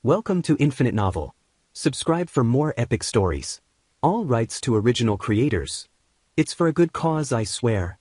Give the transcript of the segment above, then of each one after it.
Welcome to Infinite Novel. Subscribe for more epic stories. All rights to original creators. It's for a good cause, I swear.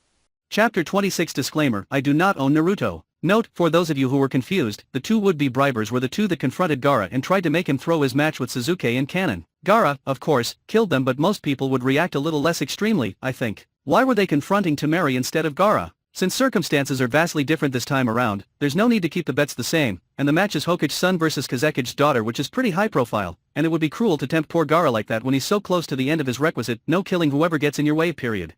Chapter 26 Disclaimer: I do not own Naruto. Note, for those of you who were confused, the two would-be bribers were the two that confronted Gaara and tried to make him throw his match with Sasuke in canon. Gaara, of course, killed them, but most people would react a little less extremely, I think. Why were they confronting Temari instead of Gaara? Since circumstances are vastly different this time around, there's no need to keep the bets the same, and the match is Hokage's son versus Kazekige's daughter, which is pretty high profile, and it would be cruel to tempt poor Gaara like that when he's so close to the end of his requisite no killing whoever gets in your way period.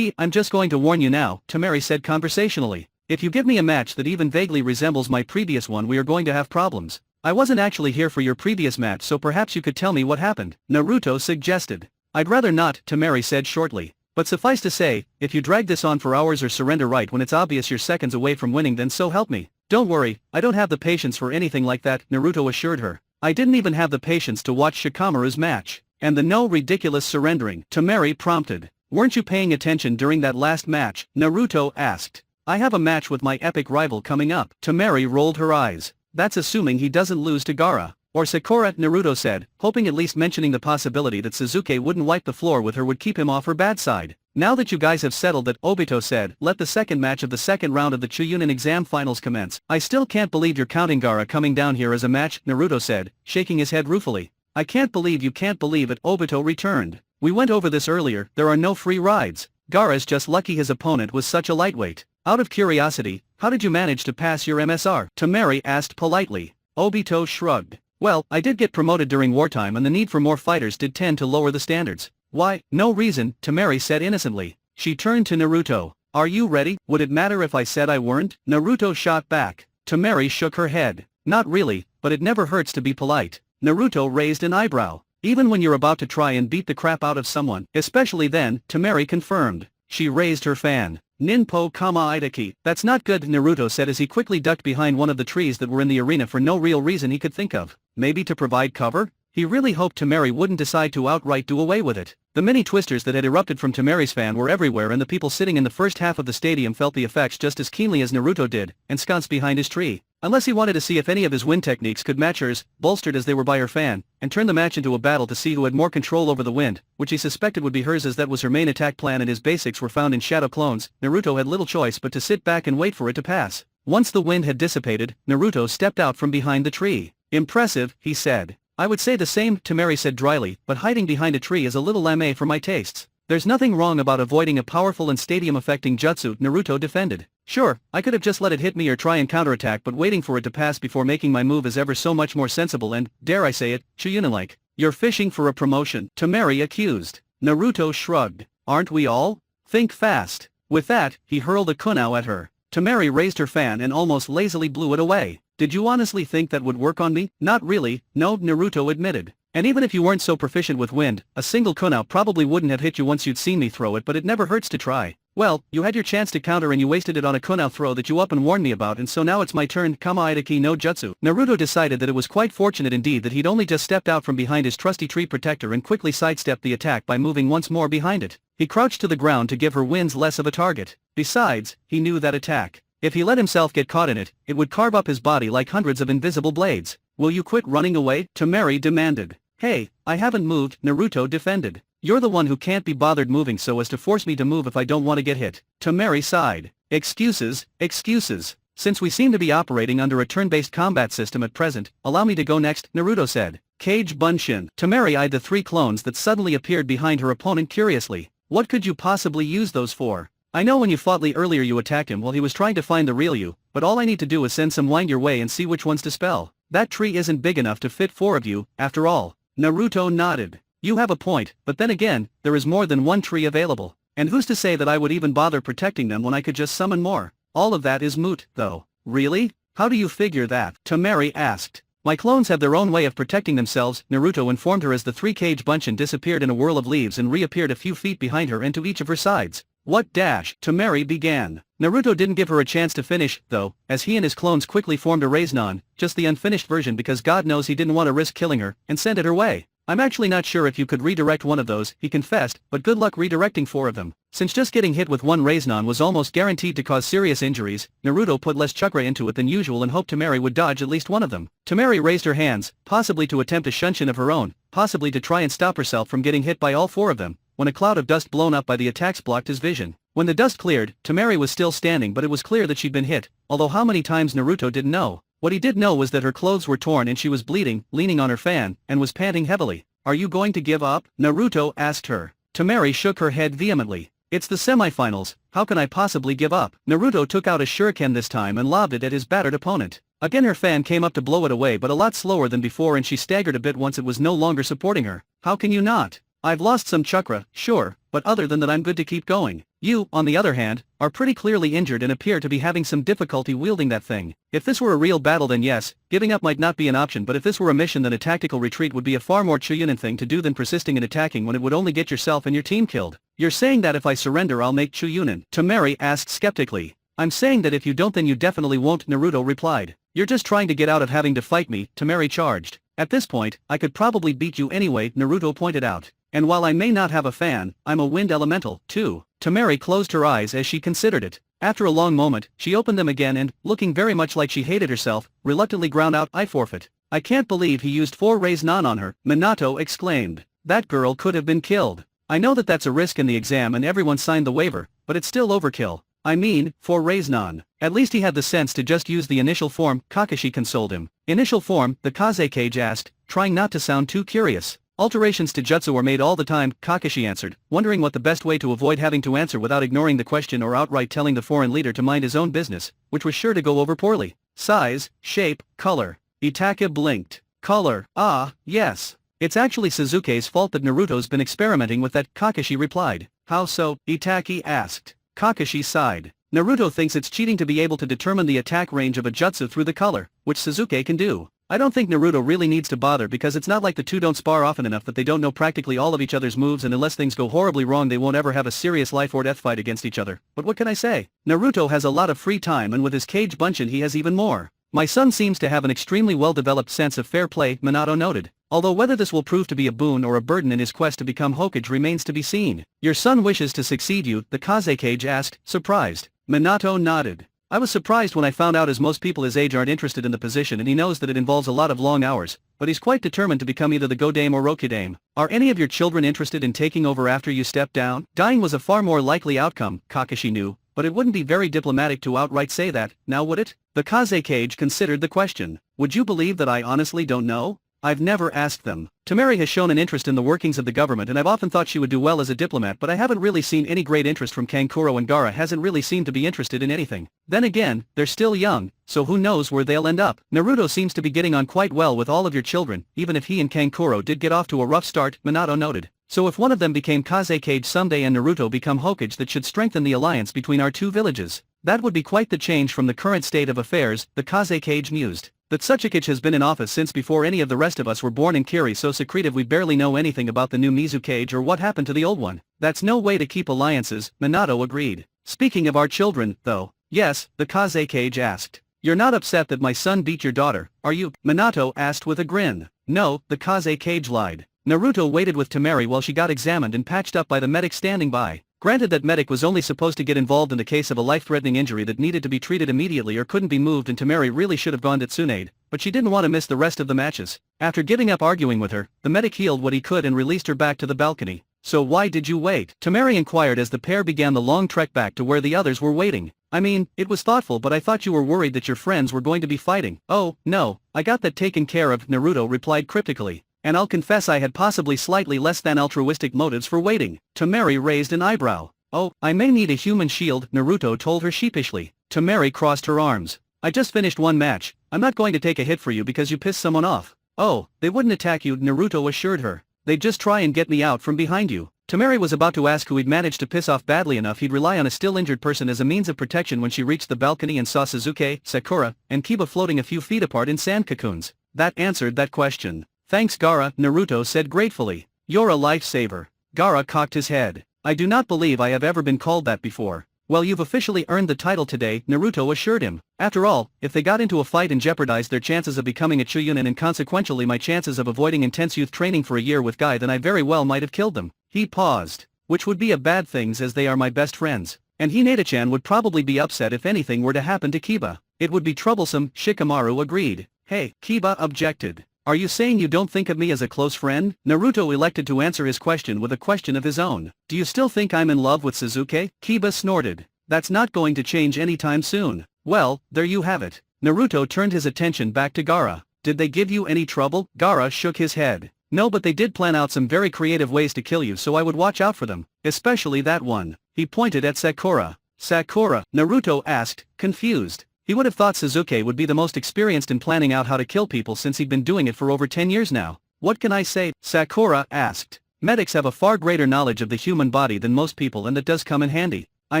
I'm just going to warn you now, Temari said conversationally. If you give me a match that even vaguely resembles my previous one, we are going to have problems. I wasn't actually here for your previous match, so perhaps you could tell me what happened, Naruto suggested. I'd rather not, Temari said shortly. But suffice to say, if you drag this on for hours or surrender right when it's obvious you're seconds away from winning, then so help me. Don't worry, I don't have the patience for anything like that, Naruto assured her. I didn't even have the patience to watch Shikamaru's match. And the no ridiculous surrendering, Temari prompted. Weren't you paying attention during that last match? Naruto asked. I have a match with my epic rival coming up. Temari rolled her eyes. That's assuming he doesn't lose to Gaara. Or Sakura, Naruto said, hoping at least mentioning the possibility that Sasuke wouldn't wipe the floor with her would keep him off her bad side. Now that you guys have settled that, Obito said, let the second match of the second round of the Chuunin exam finals commence. I still can't believe you're counting Gaara coming down here as a match, Naruto said, shaking his head ruefully. I can't believe you can't believe it, Obito returned. We went over this earlier, there are no free rides. Gaara's just lucky his opponent was such a lightweight. Out of curiosity, how did you manage to pass your MSR? Temari asked politely. Obito shrugged. Well, I did get promoted during wartime, and the need for more fighters did tend to lower the standards. Why, no reason, Temari said innocently. She turned to Naruto. Are you ready? Would it matter if I said I weren't? Naruto shot back. Temari shook her head. Not really, but it never hurts to be polite. Naruto raised an eyebrow. Even when you're about to try and beat the crap out of someone, especially then, Temari confirmed. She raised her fan. Ninpo kama Itachi. That's not good, Naruto said as he quickly ducked behind one of the trees that were in the arena for no real reason he could think of. Maybe to provide cover? He really hoped Temari wouldn't decide to outright do away with it. The many twisters that had erupted from Temari's fan were everywhere, and the people sitting in the first half of the stadium felt the effects just as keenly as Naruto did, ensconced behind his tree. Unless he wanted to see if any of his wind techniques could match hers, bolstered as they were by her fan, and turn the match into a battle to see who had more control over the wind, which he suspected would be hers as that was her main attack plan and his basics were found in shadow clones. Naruto had little choice but to sit back and wait for it to pass. Once the wind had dissipated, Naruto stepped out from behind the tree. Impressive, he said. I would say the same, Temari said dryly, but hiding behind a tree is a little lame for my tastes. There's nothing wrong about avoiding a powerful and stadium-affecting jutsu, Naruto defended. Sure, I could have just let it hit me or try and counterattack, but waiting for it to pass before making my move is ever so much more sensible and, dare I say it, Chuunin-like. You're fishing for a promotion, Temari accused. Naruto shrugged. Aren't we all? Think fast. With that, he hurled a kunao at her. Temari raised her fan and almost lazily blew it away. Did you honestly think that would work on me? Not really, no, Naruto admitted. And even if you weren't so proficient with wind, a single kunao probably wouldn't have hit you once you'd seen me throw it, but it never hurts to try. Well, you had your chance to counter and you wasted it on a kunao throw that you up and warned me about, and so now it's my turn, kama Itachi no jutsu. Naruto decided that it was quite fortunate indeed that he'd only just stepped out from behind his trusty tree protector and quickly sidestepped the attack by moving once more behind it. He crouched to the ground to give her winds less of a target. Besides, he knew that attack. If he let himself get caught in it, it would carve up his body like hundreds of invisible blades. Will you quit running away? Temari demanded. Hey, I haven't moved, Naruto defended. You're the one who can't be bothered moving so as to force me to move if I don't want to get hit. Temari sighed. Excuses, excuses. Since we seem to be operating under a turn-based combat system at present, allow me to go next, Naruto said. Kage Bunshin. Temari eyed the three clones that suddenly appeared behind her opponent curiously. What could you possibly use those for? I know when you fought Lee earlier you attacked him while he was trying to find the real you, but all I need to do is send some wind your way and see which ones to spell. That tree isn't big enough to fit four of you, after all. Naruto nodded. You have a point, but then again, there is more than one tree available. And who's to say that I would even bother protecting them when I could just summon more? All of that is moot, though. Really? How do you figure that? Temari asked. My clones have their own way of protecting themselves, Naruto informed her as the three Kage Bunshin disappeared in a whirl of leaves and reappeared a few feet behind her and to each of her sides. What dash? Temari began. Naruto didn't give her a chance to finish, though, as he and his clones quickly formed a Rasengan, just the unfinished version because God knows he didn't want to risk killing her, and sent it her way. I'm actually not sure if you could redirect one of those, he confessed, but good luck redirecting 4 of them. Since just getting hit with one Rasengan was almost guaranteed to cause serious injuries, Naruto put less chakra into it than usual and hoped Temari would dodge at least one of them. Temari raised her hands, possibly to attempt a shunshin of her own, possibly to try and stop herself from getting hit by all 4 of them, when a cloud of dust blown up by the attacks blocked his vision. When the dust cleared, Temari was still standing, but it was clear that she'd been hit, although how many times Naruto didn't know. What he did know was that her clothes were torn and she was bleeding, leaning on her fan, and was panting heavily. "Are you going to give up?" Naruto asked her. Temari shook her head vehemently. "It's the semifinals, how can I possibly give up?" Naruto took out a shuriken this time and lobbed it at his battered opponent. Again her fan came up to blow it away, but a lot slower than before, and she staggered a bit once it was no longer supporting her. "How can you not? I've lost some chakra, sure, but other than that I'm good to keep going. You, on the other hand, are pretty clearly injured and appear to be having some difficulty wielding that thing. If this were a real battle then yes, giving up might not be an option, but if this were a mission then a tactical retreat would be a far more Chuunin thing to do than persisting in attacking when it would only get yourself and your team killed. You're saying that if I surrender I'll make Chuunin?" Temari asked skeptically. "I'm saying that if you don't then you definitely won't," Naruto replied. "You're just trying to get out of having to fight me," Temari charged. "At this point, I could probably beat you anyway," Naruto pointed out. "And while I may not have a fan, I'm a wind elemental, too." Temari closed her eyes as she considered it. After a long moment, she opened them again and, looking very much like she hated herself, reluctantly ground out, "I forfeit." "I can't believe he used 4 Rasengan on her," Minato exclaimed. "That girl could have been killed. I know that that's a risk in the exam and everyone signed the waiver, but it's still overkill. I mean, 4 Rasengan. At least he had the sense to just use the initial form," Kakashi consoled him. "Initial form?" the Kazekage asked, trying not to sound too curious. "Alterations to jutsu are made all the time," Kakashi answered, wondering what the best way to avoid having to answer without ignoring the question or outright telling the foreign leader to mind his own business, which was sure to go over poorly. "Size, shape, color." Itachi blinked. "Color, ah, yes. It's actually Sasuke's fault that Naruto's been experimenting with that," Kakashi replied. "How so?" Itachi asked. Kakashi sighed. "Naruto thinks it's cheating to be able to determine the attack range of a jutsu through the color, which Sasuke can do. I don't think Naruto really needs to bother because it's not like the two don't spar often enough that they don't know practically all of each other's moves, and unless things go horribly wrong they won't ever have a serious life or death fight against each other. But what can I say? Naruto has a lot of free time, and with his Kage Bunshin he has even more. My son seems to have an extremely well-developed sense of fair play," Minato noted. "Although whether this will prove to be a boon or a burden in his quest to become Hokage remains to be seen." "Your son wishes to succeed you?" the Kazekage asked, surprised. Minato nodded. "I was surprised when I found out, as most people his age aren't interested in the position and he knows that it involves a lot of long hours, but he's quite determined to become either the Godame or Rokudame. Are any of your children interested in taking over after you step down?" Dying was a far more likely outcome, Kakashi knew, but it wouldn't be very diplomatic to outright say that, now would it? The Kazekage considered the question. "Would you believe that I honestly don't know? I've never asked them. Temari has shown an interest in the workings of the government and I've often thought she would do well as a diplomat, but I haven't really seen any great interest from Kankuro, and Gaara hasn't really seemed to be interested in anything. Then again, they're still young, so who knows where they'll end up. Naruto seems to be getting on quite well with all of your children, even if he and Kankuro did get off to a rough start," Minato noted. "So if one of them became Kazekage someday and Naruto become Hokage, that should strengthen the alliance between our 2 villages. That would be quite the change from the current state of affairs," the Kazekage mused. "That Tsuchikage has been in office since before any of the rest of us were born, and Kiri's so secretive we barely know anything about the new Mizukage or what happened to the old one. That's no way to keep alliances," Minato agreed. "Speaking of our children, though." "Yes," the Kazekage asked. "You're not upset that my son beat your daughter, are you?" Minato asked with a grin. "No," the Kazekage lied. Naruto waited with Temari while she got examined and patched up by the medic standing by. Granted that medic was only supposed to get involved in the case of a life-threatening injury that needed to be treated immediately or couldn't be moved, and Temari really should have gone to Tsunade, but she didn't want to miss the rest of the matches. After giving up arguing with her, the medic healed what he could and released her back to the balcony. "So why did you wait?" Temari inquired as the pair began the long trek back to where the others were waiting. "I mean, it was thoughtful, but I thought you were worried that your friends were going to be fighting." "Oh, no, I got that taken care of," Naruto replied cryptically. "And I'll confess I had possibly slightly less than altruistic motives for waiting." Temari raised an eyebrow. "Oh, I may need a human shield," Naruto told her sheepishly. Temari crossed her arms. "I just finished one match. I'm not going to take a hit for you because you pissed someone off." "Oh, they wouldn't attack you," Naruto assured her. "They'd just try and get me out from behind you." Temari was about to ask who he'd managed to piss off badly enough he'd rely on a still injured person as a means of protection when she reached the balcony and saw Sasuke, Sakura, and Kiba floating a few feet apart in sand cocoons. That answered that question. "Thanks, Gaara," Naruto said gratefully. "You're a lifesaver." Gaara cocked his head. "I do not believe I have ever been called that before. Well, you've officially earned the title today, Naruto assured him. After all, if they got into a fight and jeopardized their chances of becoming a Chunin and consequentially my chances of avoiding intense youth training for a year with Guy, then I very well might have killed them. He paused. Which would be a bad thing as they are my best friends. And Hinata-chan would probably be upset if anything were to happen to Kiba. It would be troublesome, Shikamaru agreed. Hey, Kiba objected. Are you saying you don't think of me as a close friend? Naruto elected to answer his question with a question of his own. Do you still think I'm in love with Sasuke? Kiba snorted. That's not going to change anytime soon. Well, there you have it. Naruto turned his attention back to Gaara. Did they give you any trouble? Gaara shook his head. No, but they did plan out some very creative ways to kill you, so I would watch out for them. Especially that one. He pointed at Sakura. Sakura? Naruto asked, confused. He would have thought Sasuke would be the most experienced in planning out how to kill people since he'd been doing it for over 10 years now. What can I say? Sakura asked. Medics have a far greater knowledge of the human body than most people, and that does come in handy. I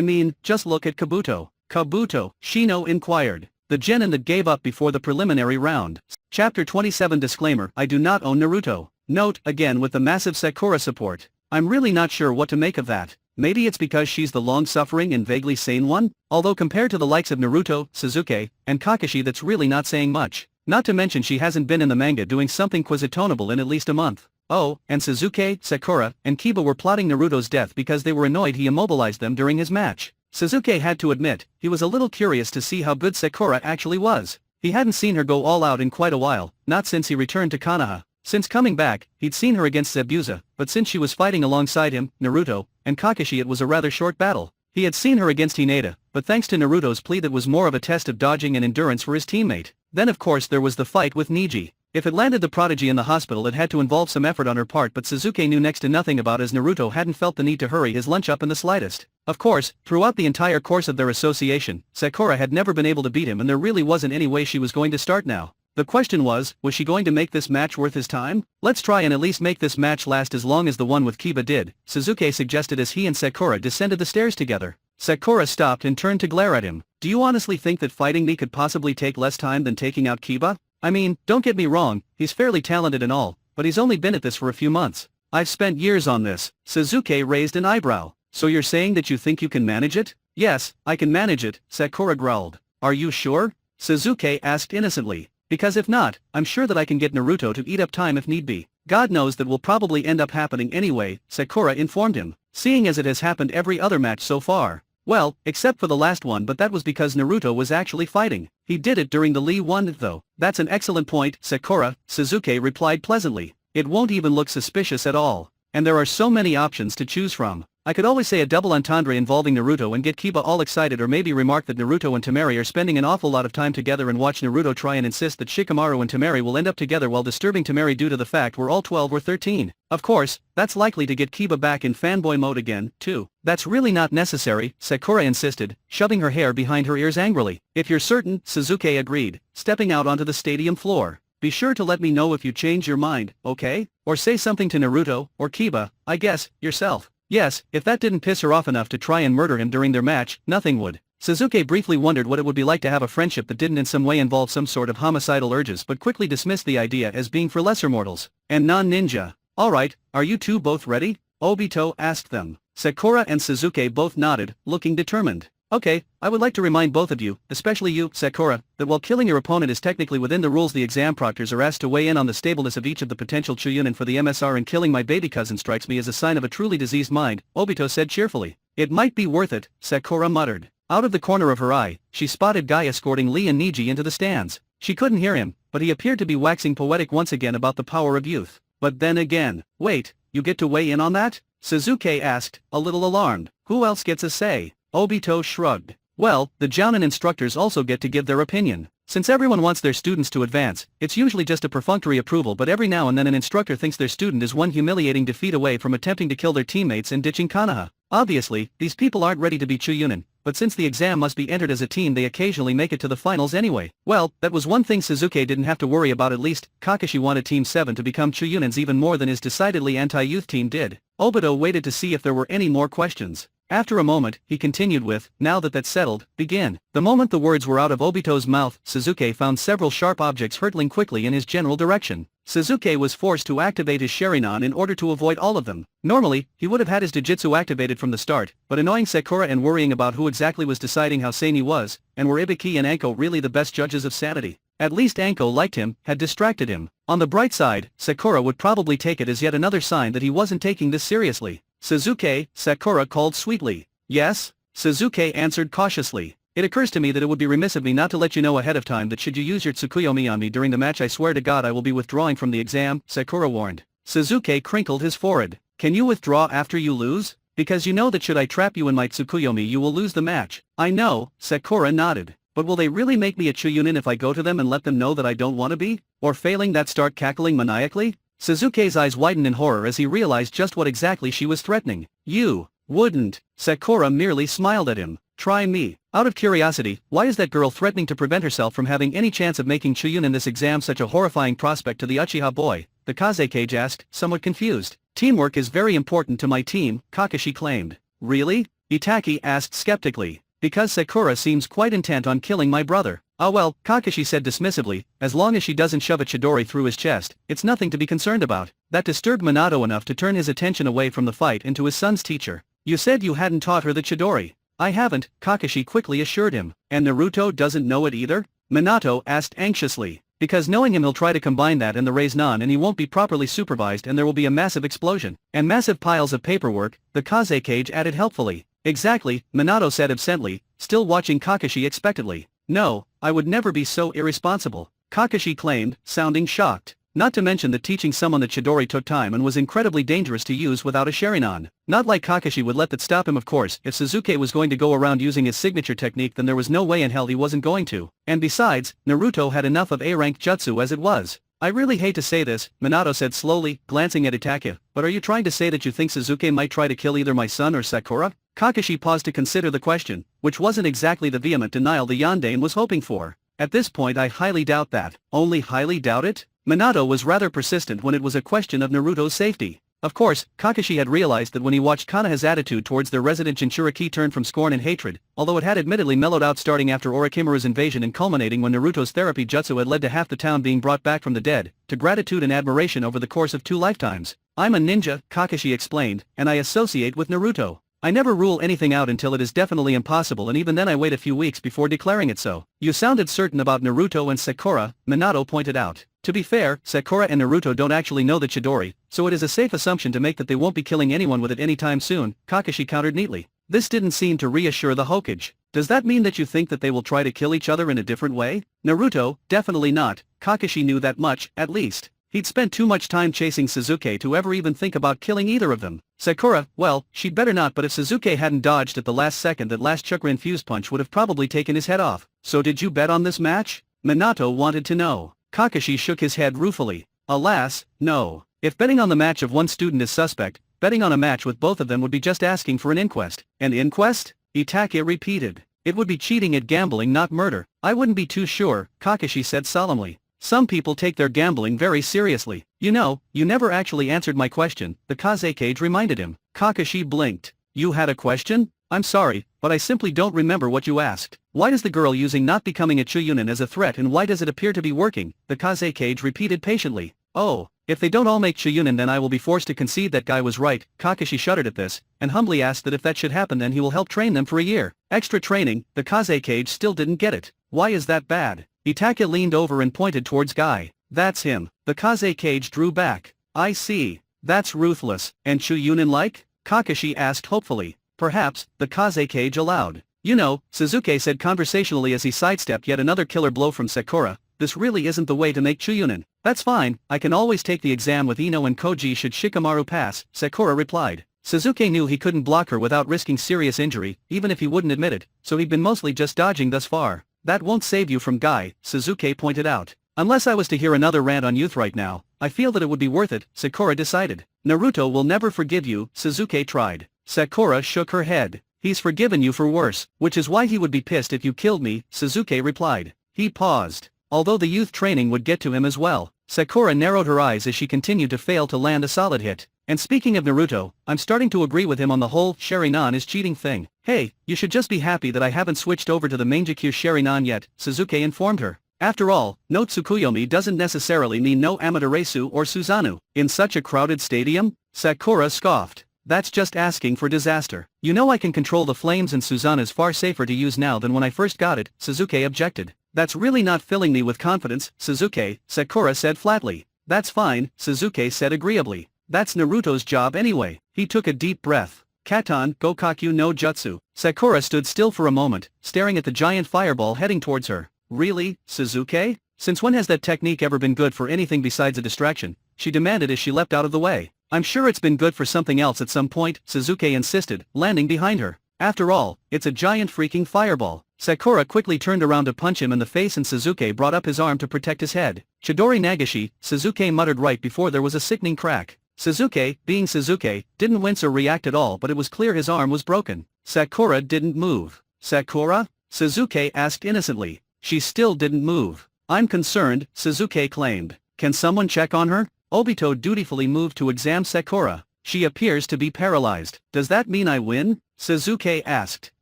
mean, just look at Kabuto. Kabuto, Shino inquired. The genin that gave up before the preliminary round. Chapter 27 Disclaimer: I do not own Naruto. Note, again with the massive Sakura support. I'm really not sure what to make of that. Maybe it's because she's the long-suffering and vaguely sane one? Although compared to the likes of Naruto, Sasuke, and Kakashi, that's really not saying much. Not to mention she hasn't been in the manga doing something quizzitonable in at least a month. Oh, and Sasuke, Sakura, and Kiba were plotting Naruto's death because they were annoyed he immobilized them during his match. Sasuke had to admit, he was a little curious to see how good Sakura actually was. He hadn't seen her go all out in quite a while, not since he returned to Konoha. Since coming back, he'd seen her against Zabuza, but since she was fighting alongside him, Naruto, and Kakashi, it was a rather short battle. He had seen her against Hinata, but thanks to Naruto's plea that was more of a test of dodging and endurance for his teammate. Then of course there was the fight with Neji. If it landed the prodigy in the hospital, it had to involve some effort on her part, but Sasuke knew next to nothing about, as Naruto hadn't felt the need to hurry his lunch up in the slightest. Of course, throughout the entire course of their association, Sakura had never been able to beat him, and there really wasn't any way she was going to start now. The question was she going to make this match worth his time? Let's try and at least make this match last as long as the one with Kiba did, Sasuke suggested as he and Sakura descended the stairs together. Sakura stopped and turned to glare at him. Do you honestly think that fighting me could possibly take less time than taking out Kiba? I mean, don't get me wrong, he's fairly talented and all, but he's only been at this for a few months. I've spent years on this. Sasuke raised an eyebrow. So you're saying that you think you can manage it? Yes, I can manage it, Sakura growled. Are you sure? Sasuke asked innocently. Because if not, I'm sure that I can get Naruto to eat up time if need be. God knows that will probably end up happening anyway, Sakura informed him, seeing as it has happened every other match so far. Well, except for the last one, but that was because Naruto was actually fighting. He did it during the Lee one though. That's an excellent point, Sakura, Sasuke replied pleasantly. It won't even look suspicious at all. And there are so many options to choose from. I could always say a double entendre involving Naruto and get Kiba all excited, or maybe remark that Naruto and Temari are spending an awful lot of time together and watch Naruto try and insist that Shikamaru and Temari will end up together while disturbing Temari due to the fact we're all 12 or 13. Of course, that's likely to get Kiba back in fanboy mode again, too. That's really not necessary, Sakura insisted, shoving her hair behind her ears angrily. If you're certain, Sasuke agreed, stepping out onto the stadium floor. Be sure to let me know if you change your mind, okay? Or say something to Naruto, or Kiba, I guess, yourself. Yes, if that didn't piss her off enough to try and murder him during their match, nothing would. Sasuke briefly wondered what it would be like to have a friendship that didn't in some way involve some sort of homicidal urges, but quickly dismissed the idea as being for lesser mortals, and non-ninja. Alright, are you two both ready? Obito asked them. Sakura and Sasuke both nodded, looking determined. Okay, I would like to remind both of you, especially you, Sakura, that while killing your opponent is technically within the rules, the exam proctors are asked to weigh in on the stableness of each of the potential Chunin for the MSR, and killing my baby cousin strikes me as a sign of a truly diseased mind, Obito said cheerfully. It might be worth it, Sakura muttered. Out of the corner of her eye, she spotted Guy escorting Lee and Neji into the stands. She couldn't hear him, but he appeared to be waxing poetic once again about the power of youth. But then again, wait, you get to weigh in on that? Sasuke asked, a little alarmed. Who else gets a say? Obito shrugged. Well, the Jounin instructors also get to give their opinion. Since everyone wants their students to advance, it's usually just a perfunctory approval, but every now and then an instructor thinks their student is one humiliating defeat away from attempting to kill their teammates and ditching Konoha. Obviously, these people aren't ready to be Chunin, but since the exam must be entered as a team, they occasionally make it to the finals anyway. Well, that was one thing Sasuke didn't have to worry about. At least, Kakashi wanted Team 7 to become Chuyunins even more than his decidedly anti-youth team did. Obito waited to see if there were any more questions. After a moment, he continued with, now that that's settled, begin. The moment the words were out of Obito's mouth, Sasuke found several sharp objects hurtling quickly in his general direction. Sasuke was forced to activate his Sharingan in order to avoid all of them. Normally, he would have had his Jujutsu activated from the start, but annoying Sakura and worrying about who exactly was deciding how sane he was, and were Ibiki and Anko really the best judges of sanity? At least Anko liked him, had distracted him. On the bright side, Sakura would probably take it as yet another sign that he wasn't taking this seriously. Sasuke, Sakura called sweetly. Yes? Sasuke answered cautiously. It occurs to me that it would be remiss of me not to let you know ahead of time that should you use your Tsukuyomi on me during the match, I swear to God I will be withdrawing from the exam, Sakura warned. Sasuke crinkled his forehead. Can you withdraw after you lose? Because you know that should I trap you in my Tsukuyomi you will lose the match. I know, Sakura nodded. But will they really make me a Chuunin if I go to them and let them know that I don't want to be? Or failing that start cackling maniacally? Sasuke's eyes widened in horror as he realized just what exactly she was threatening. You wouldn't. Sakura merely smiled at him. Try me. Out of curiosity, why is that girl threatening to prevent herself from having any chance of making Chuunin in this exam such a horrifying prospect to the Uchiha boy? The Kazekage asked, somewhat confused. Teamwork is very important to my team, Kakashi claimed. Really? Itachi asked skeptically. Because Sakura seems quite intent on killing my brother. Ah well, Kakashi said dismissively, as long as she doesn't shove a Chidori through his chest, it's nothing to be concerned about. That disturbed Minato enough to turn his attention away from the fight and to his son's teacher. You said you hadn't taught her the Chidori. I haven't, Kakashi quickly assured him. And Naruto doesn't know it either? Minato asked anxiously. Because knowing him he'll try to combine that and the Raise-nan and he won't be properly supervised and there will be a massive explosion. And massive piles of paperwork, the Kazekage added helpfully. Exactly, Minato said absently, still watching Kakashi expectantly. No, I would never be so irresponsible, Kakashi claimed, sounding shocked. Not to mention that teaching someone the Chidori took time and was incredibly dangerous to use without a Sharingan. Not like Kakashi would let that stop him of course, if Sasuke was going to go around using his signature technique then there was no way in hell he wasn't going to. And besides, Naruto had enough of A-rank jutsu as it was. I really hate to say this, Minato said slowly, glancing at Itachi, but are you trying to say that you think Sasuke might try to kill either my son or Sakura? Kakashi paused to consider the question, which wasn't exactly the vehement denial the Yandane was hoping for. At this point I highly doubt that. Only highly doubt it? Minato was rather persistent when it was a question of Naruto's safety. Of course, Kakashi had realized that when he watched Konoha's attitude towards their resident Jinchuriki turn from scorn and hatred, although it had admittedly mellowed out starting after Orochimaru's invasion and culminating when Naruto's therapy jutsu had led to half the town being brought back from the dead, to gratitude and admiration over the course of 2 lifetimes. I'm a ninja, Kakashi explained, and I associate with Naruto. I never rule anything out until it is definitely impossible and even then I wait a few weeks before declaring it so. You sounded certain about Naruto and Sakura, Minato pointed out. To be fair, Sakura and Naruto don't actually know the Chidori, so it is a safe assumption to make that they won't be killing anyone with it anytime soon, Kakashi countered neatly. This didn't seem to reassure the Hokage. Does that mean that you think that they will try to kill each other in a different way? Naruto, definitely not, Kakashi knew that much, at least. He'd spent too much time chasing Sasuke to ever even think about killing either of them. Sakura, well, she'd better not but if Sasuke hadn't dodged at the last second that last chakra-infused punch would have probably taken his head off. So did you bet on this match? Minato wanted to know. Kakashi shook his head ruefully. Alas, no. If betting on the match of one student is suspect, betting on a match with both of them would be just asking for an inquest. An inquest? Itachi repeated. It would be cheating at gambling not murder. I wouldn't be too sure, Kakashi said solemnly. Some people take their gambling very seriously. You know, you never actually answered my question, the Kazekage reminded him. Kakashi blinked. You had a question? I'm sorry, but I simply don't remember what you asked. Why does the girl using not becoming a Chuunin as a threat and why does it appear to be working? The Kazekage repeated patiently. Oh, if they don't all make Chuunin then I will be forced to concede that guy was right. Kakashi shuddered at this, and humbly asked that if that should happen then he will help train them for a year. Extra training, the Kazekage still didn't get it. Why is that bad? Itachi leaned over and pointed towards Guy. That's him. The Kazekage drew back. I see. That's ruthless. And Chuunin-like? Kakashi asked hopefully. Perhaps, the Kazekage allowed. You know, Sasuke said conversationally as he sidestepped yet another killer blow from Sakura, this really isn't the way to make Chuunin. That's fine, I can always take the exam with Ino and Koji should Shikamaru pass, Sakura replied. Sasuke knew he couldn't block her without risking serious injury, even if he wouldn't admit it, so he'd been mostly just dodging thus far. That won't save you from Guy, Sasuke pointed out. Unless I was to hear another rant on youth right now, I feel that it would be worth it, Sakura decided. Naruto will never forgive you, Sasuke tried. Sakura shook her head. He's forgiven you for worse, which is why he would be pissed if you killed me, Sasuke replied. He paused. Although the youth training would get to him as well, Sakura narrowed her eyes as she continued to fail to land a solid hit. And speaking of Naruto, I'm starting to agree with him on the whole Sharingan is cheating thing. Hey, you should just be happy that I haven't switched over to the Mangekyo Sharingan yet, Sasuke informed her. After all, no Tsukuyomi doesn't necessarily mean no Amaterasu or Susanoo. In such a crowded stadium? Sakura scoffed. That's just asking for disaster. You know I can control the flames and Susanoo's far safer to use now than when I first got it, Sasuke objected. That's really not filling me with confidence, Sasuke, Sakura said flatly. That's fine, Sasuke said agreeably. That's Naruto's job anyway. He took a deep breath. Katan Gokaku no Jutsu. Sakura stood still for a moment, staring at the giant fireball heading towards her. Really, Sasuke? Since when has that technique ever been good for anything besides a distraction? She demanded as she leapt out of the way. I'm sure it's been good for something else at some point, Sasuke insisted, landing behind her. After all, it's a giant freaking fireball. Sakura quickly turned around to punch him in the face and Sasuke brought up his arm to protect his head. Chidori Nagashi, Sasuke muttered right before there was a sickening crack. Sasuke, being Sasuke, didn't wince or react at all, but it was clear his arm was broken. Sakura didn't move. Sakura? Sasuke asked innocently. She still didn't move. I'm concerned, Sasuke claimed. Can someone check on her? Obito dutifully moved to examine Sakura. She appears to be paralyzed. Does that mean I win? Sasuke asked.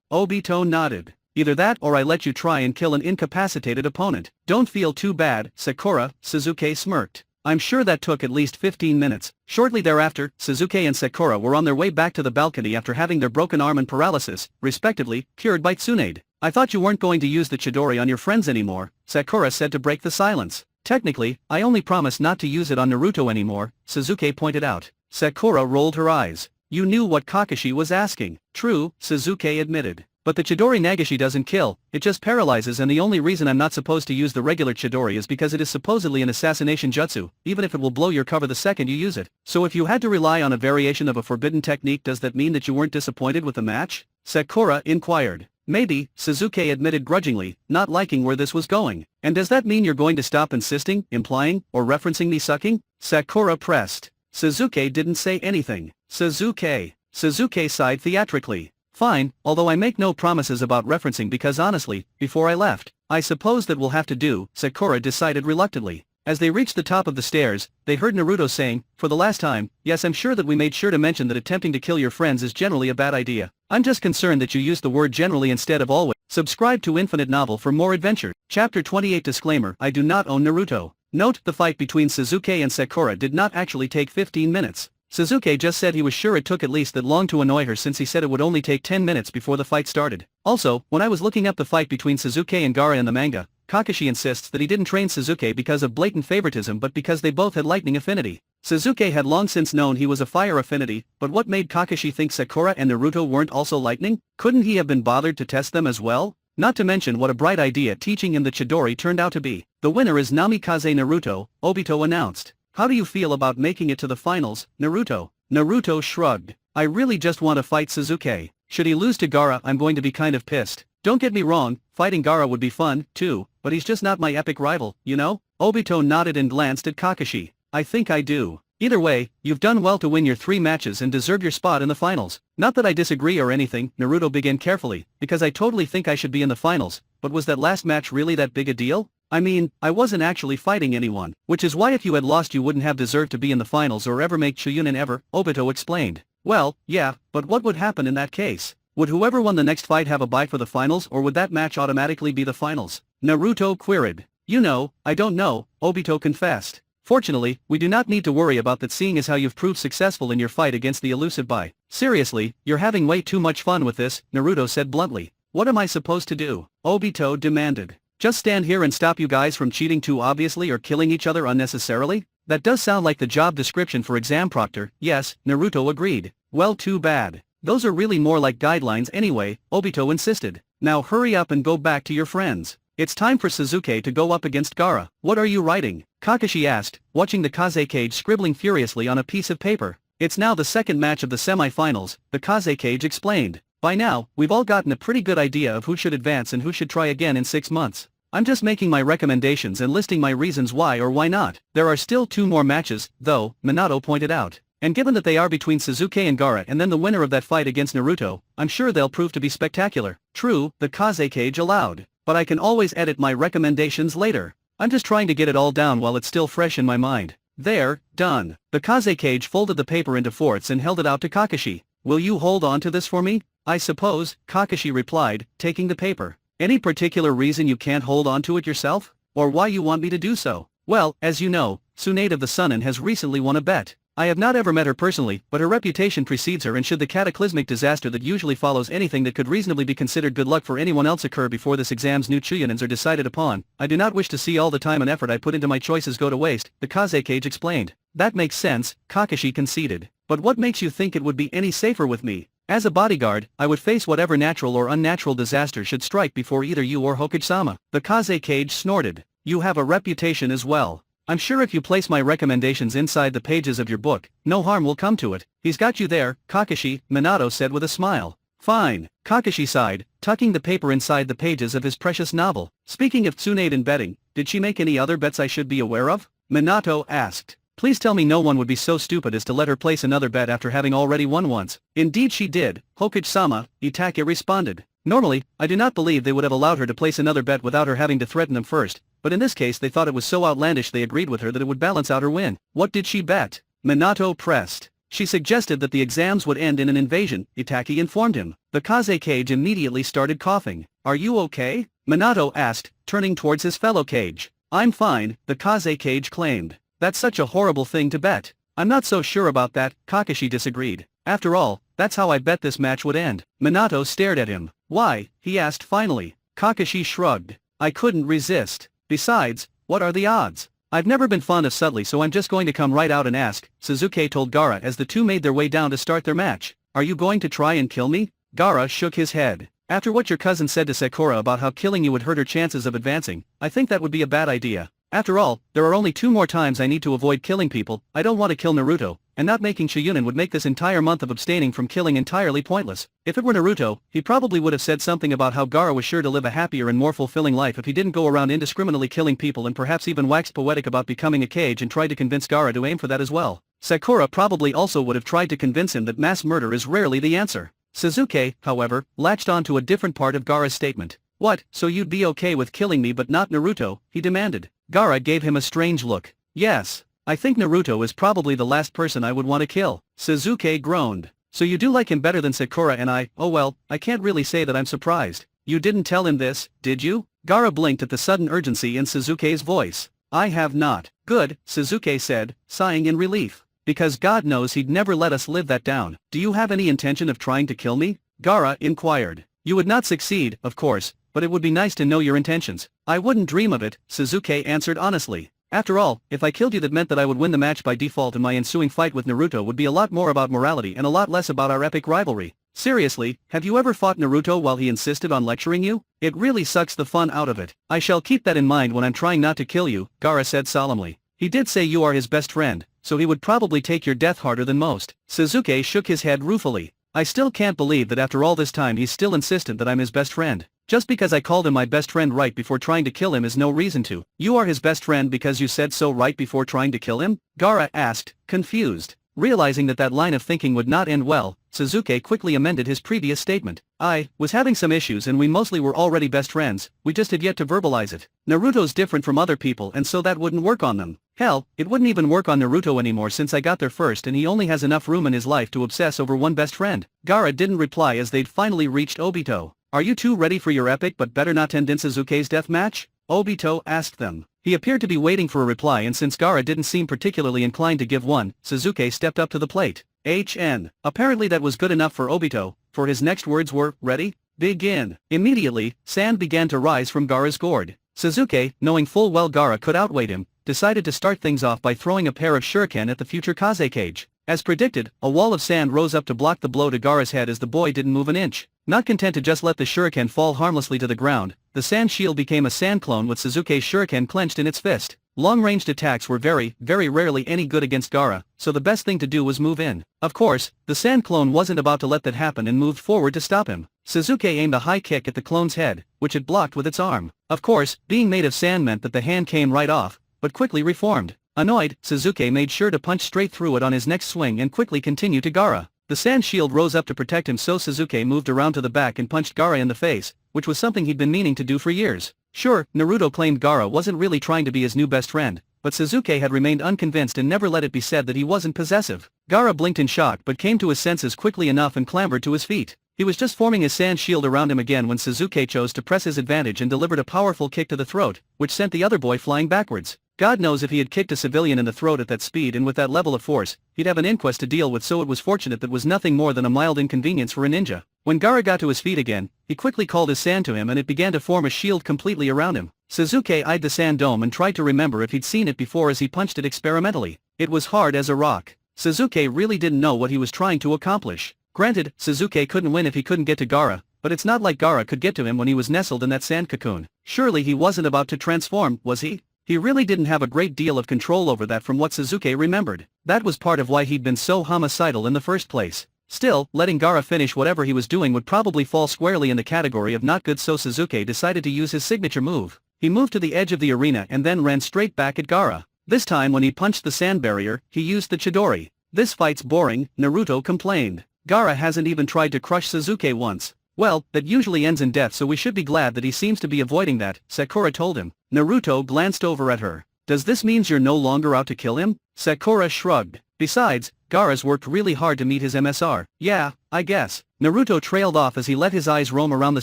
Obito nodded. Either that or I let you try and kill an incapacitated opponent. Don't feel too bad, Sakura, Sasuke smirked. I'm sure that took at least 15 minutes. Shortly thereafter, Sasuke and Sakura were on their way back to the balcony after having their broken arm and paralysis, respectively, cured by Tsunade. I thought you weren't going to use the Chidori on your friends anymore, Sakura said to break the silence. Technically, I only promised not to use it on Naruto anymore, Sasuke pointed out. Sakura rolled her eyes. You knew what Kakashi was asking. True, Sasuke admitted. But the Chidori Nagashi doesn't kill, it just paralyzes, and the only reason I'm not supposed to use the regular Chidori is because it is supposedly an assassination jutsu, even if it will blow your cover the second you use it. So if you had to rely on a variation of a forbidden technique, does that mean that you weren't disappointed with the match? Sakura inquired. Maybe, Sasuke admitted grudgingly, not liking where this was going. And does that mean you're going to stop insisting, implying, or referencing me sucking? Sakura pressed. Sasuke didn't say anything. Sasuke sighed theatrically. Fine, although I make no promises about referencing because honestly, before I left, I suppose that we'll have to do, Sakura decided reluctantly. As they reached the top of the stairs, they heard Naruto saying, for the last time, yes, I'm sure that we made sure to mention that attempting to kill your friends is generally a bad idea. I'm just concerned that you used the word generally instead of always. Subscribe to Infinite Novel for more adventure. Chapter 28 Disclaimer, I do not own Naruto. Note, the fight between Sasuke and Sakura did not actually take 15 minutes. Sasuke just said he was sure it took at least that long to annoy her, since he said it would only take 10 minutes before the fight started. Also, when I was looking up the fight between Sasuke and Gaara in the manga, Kakashi insists that he didn't train Sasuke because of blatant favoritism but because they both had lightning affinity. Sasuke had long since known he was a fire affinity, but what made Kakashi think Sakura and Naruto weren't also lightning? Couldn't he have been bothered to test them as well? Not to mention what a bright idea teaching him the Chidori turned out to be. The winner is Namikaze Naruto, Obito announced. How do you feel about making it to the finals, Naruto? Naruto shrugged. I really just want to fight Sasuke. Should he lose to Gaara, I'm going to be kind of pissed. Don't get me wrong, fighting Gaara would be fun, too, but he's just not my epic rival, you know? Obito nodded and glanced at Kakashi. I think I do. Either way, you've done well to win your 3 matches and deserve your spot in the finals. Not that I disagree or anything, Naruto began carefully, because I totally think I should be in the finals, but was that last match really that big a deal? I mean, I wasn't actually fighting anyone, which is why if you had lost you wouldn't have deserved to be in the finals or ever make Chunin ever, Obito explained. Well, yeah, but what would happen in that case? Would whoever won the next fight have a bye for the finals, or would that match automatically be the finals? Naruto queried. You know, I don't know, Obito confessed. Fortunately, we do not need to worry about that, seeing as how you've proved successful in your fight against the elusive Bai. Seriously, you're having way too much fun with this, Naruto said bluntly. What am I supposed to do? Obito demanded. Just stand here and stop you guys from cheating too obviously or killing each other unnecessarily? That does sound like the job description for exam proctor, yes, Naruto agreed. Well, too bad. Those are really more like guidelines anyway, Obito insisted. Now hurry up and go back to your friends. It's time for Sasuke to go up against Gaara. What are you writing? Kakashi asked, watching the Kaze Cage scribbling furiously on a piece of paper. It's now the second match of the semi-finals, the Kaze Cage explained. By now, we've all gotten a pretty good idea of who should advance and who should try again in 6 months. I'm just making my recommendations and listing my reasons why or why not. There are still 2 more matches, though, Minato pointed out. And given that they are between Sasuke and Gaara and then the winner of that fight against Naruto, I'm sure they'll prove to be spectacular. True, the Kaze Cage allowed. But I can always edit my recommendations later. I'm just trying to get it all down while it's still fresh in my mind. There, done. The Kazekage folded the paper into fourths and held it out to Kakashi. Will you hold on to this for me? I suppose, Kakashi replied, taking the paper. Any particular reason you can't hold on to it yourself? Or why you want me to do so? Well, as you know, Tsunade of the Sunin has recently won a bet. I have not ever met her personally, but her reputation precedes her, and should the cataclysmic disaster that usually follows anything that could reasonably be considered good luck for anyone else occur before this exam's new Chuyonins are decided upon, I do not wish to see all the time and effort I put into my choices go to waste, the Kazekage explained. That makes sense, Kakashi conceded. But what makes you think it would be any safer with me? As a bodyguard, I would face whatever natural or unnatural disaster should strike before either you or Hokage-sama. The Kazekage snorted. You have a reputation as well. I'm sure if you place my recommendations inside the pages of your book, no harm will come to it. He's got you there, Kakashi, Minato said with a smile. Fine, Kakashi sighed, tucking the paper inside the pages of his precious novel. Speaking of Tsunade and betting, did she make any other bets I should be aware of? Minato asked. Please tell me no one would be so stupid as to let her place another bet after having already won once. Indeed she did, Hokage-sama, Itachi responded. Normally, I do not believe they would have allowed her to place another bet without her having to threaten them first, but in this case they thought it was so outlandish they agreed with her that it would balance out her win. What did she bet? Minato pressed. She suggested that the exams would end in an invasion, Itachi informed him. The Kazekage immediately started coughing. Are you okay? Minato asked, turning towards his fellow Kage. I'm fine, the Kazekage claimed. That's such a horrible thing to bet. I'm not so sure about that, Kakashi disagreed. After all, that's how I bet this match would end. Minato stared at him. Why? He asked finally. Kakashi shrugged. I couldn't resist. Besides, what are the odds? I've never been fond of subtly, so I'm just going to come right out and ask, Sasuke told Gaara as the two made their way down to start their match. Are you going to try and kill me? Gaara shook his head. After what your cousin said to Sakura about how killing you would hurt her chances of advancing, I think that would be a bad idea. After all, there are only 2 more times I need to avoid killing people. I don't want to kill Naruto, and not making Chunin would make this entire month of abstaining from killing entirely pointless. If it were Naruto, he probably would have said something about how Gaara was sure to live a happier and more fulfilling life if he didn't go around indiscriminately killing people, and perhaps even waxed poetic about becoming a Kage and tried to convince Gaara to aim for that as well. Sakura probably also would have tried to convince him that mass murder is rarely the answer. Sasuke, however, latched on to a different part of Gaara's statement. What, so you'd be okay with killing me but not Naruto? He demanded. Gaara gave him a strange look. Yes, I think Naruto is probably the last person I would want to kill. Sasuke groaned. So you do like him better than Sakura and I? Oh well, I can't really say that I'm surprised. You didn't tell him this, did you? Gaara blinked at the sudden urgency in Sasuke's voice. I have not. Good, Sasuke said, sighing in relief. Because God knows he'd never let us live that down. Do you have any intention of trying to kill me? Gaara inquired. You would not succeed, of course, but it would be nice to know your intentions. I wouldn't dream of it, Sasuke answered honestly. After all, if I killed you that meant that I would win the match by default, and my ensuing fight with Naruto would be a lot more about morality and a lot less about our epic rivalry. Seriously, have you ever fought Naruto while he insisted on lecturing you? It really sucks the fun out of it. I shall keep that in mind when I'm trying not to kill you, Gaara said solemnly. He did say you are his best friend, so he would probably take your death harder than most. Sasuke shook his head ruefully. I still can't believe that after all this time he's still insistent that I'm his best friend. Just because I called him my best friend right before trying to kill him is no reason to. You are his best friend because you said so right before trying to kill him? Gaara asked, confused. Realizing that that line of thinking would not end well, Sasuke quickly amended his previous statement. I was having some issues and we mostly were already best friends, we just had yet to verbalize it. Naruto's different from other people and so that wouldn't work on them. Hell, it wouldn't even work on Naruto anymore since I got there first and he only has enough room in his life to obsess over one best friend. Gaara didn't reply as they'd finally reached Obito. Are you two ready for your epic but better not end in Sasuke's death match? Obito asked them. He appeared to be waiting for a reply, and since Gaara didn't seem particularly inclined to give one, Sasuke stepped up to the plate. Apparently that was good enough for Obito, for his next words were, ready? Begin. Immediately, sand began to rise from Gaara's gourd. Sasuke, knowing full well Gaara could outweight him, decided to start things off by throwing a pair of shuriken at the future Kazekage. As predicted, a wall of sand rose up to block the blow to Gaara's head as the boy didn't move an inch. Not content to just let the shuriken fall harmlessly to the ground, the sand shield became a sand clone with Sasuke's shuriken clenched in its fist. Long-ranged attacks were very rarely any good against Gaara, so the best thing to do was move in. Of course, the sand clone wasn't about to let that happen and moved forward to stop him. Sasuke aimed a high kick at the clone's head, which it blocked with its arm. Of course, being made of sand meant that the hand came right off, but quickly reformed. Annoyed, Sasuke made sure to punch straight through it on his next swing and quickly continued to Gaara. The sand shield rose up to protect him, so Sasuke moved around to the back and punched Gaara in the face, which was something he'd been meaning to do for years. Sure, Naruto claimed Gaara wasn't really trying to be his new best friend, but Sasuke had remained unconvinced and never let it be said that he wasn't possessive. Gaara blinked in shock but came to his senses quickly enough and clambered to his feet. He was just forming his sand shield around him again when Sasuke chose to press his advantage and delivered a powerful kick to the throat, which sent the other boy flying backwards. God knows if he had kicked a civilian in the throat at that speed and with that level of force, he'd have an inquest to deal with, so it was fortunate that was nothing more than a mild inconvenience for a ninja. When Gaara got to his feet again, he quickly called his sand to him and it began to form a shield completely around him. Sasuke eyed the sand dome and tried to remember if he'd seen it before as he punched it experimentally. It was hard as a rock. Sasuke really didn't know what he was trying to accomplish. Granted, Sasuke couldn't win if he couldn't get to Gaara, but it's not like Gaara could get to him when he was nestled in that sand cocoon. Surely he wasn't about to transform, was he? He really didn't have a great deal of control over that from what Sasuke remembered. That was part of why he'd been so homicidal in the first place. Still, letting Gaara finish whatever he was doing would probably fall squarely in the category of not good, so Sasuke decided to use his signature move. He moved to the edge of the arena and then ran straight back at Gaara. This time when he punched the sand barrier, he used the Chidori. "This fight's boring," Naruto complained. "Gaara hasn't even tried to crush Sasuke once." "Well, that usually ends in death, so we should be glad that he seems to be avoiding that," Sakura told him. Naruto glanced over at her. "Does this mean you're no longer out to kill him?" Sakura shrugged. "Besides, Gaara's worked really hard to meet his MSR. Yeah, I guess." Naruto trailed off as he let his eyes roam around the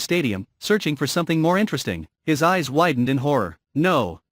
stadium, searching for something more interesting. His eyes widened in horror. No.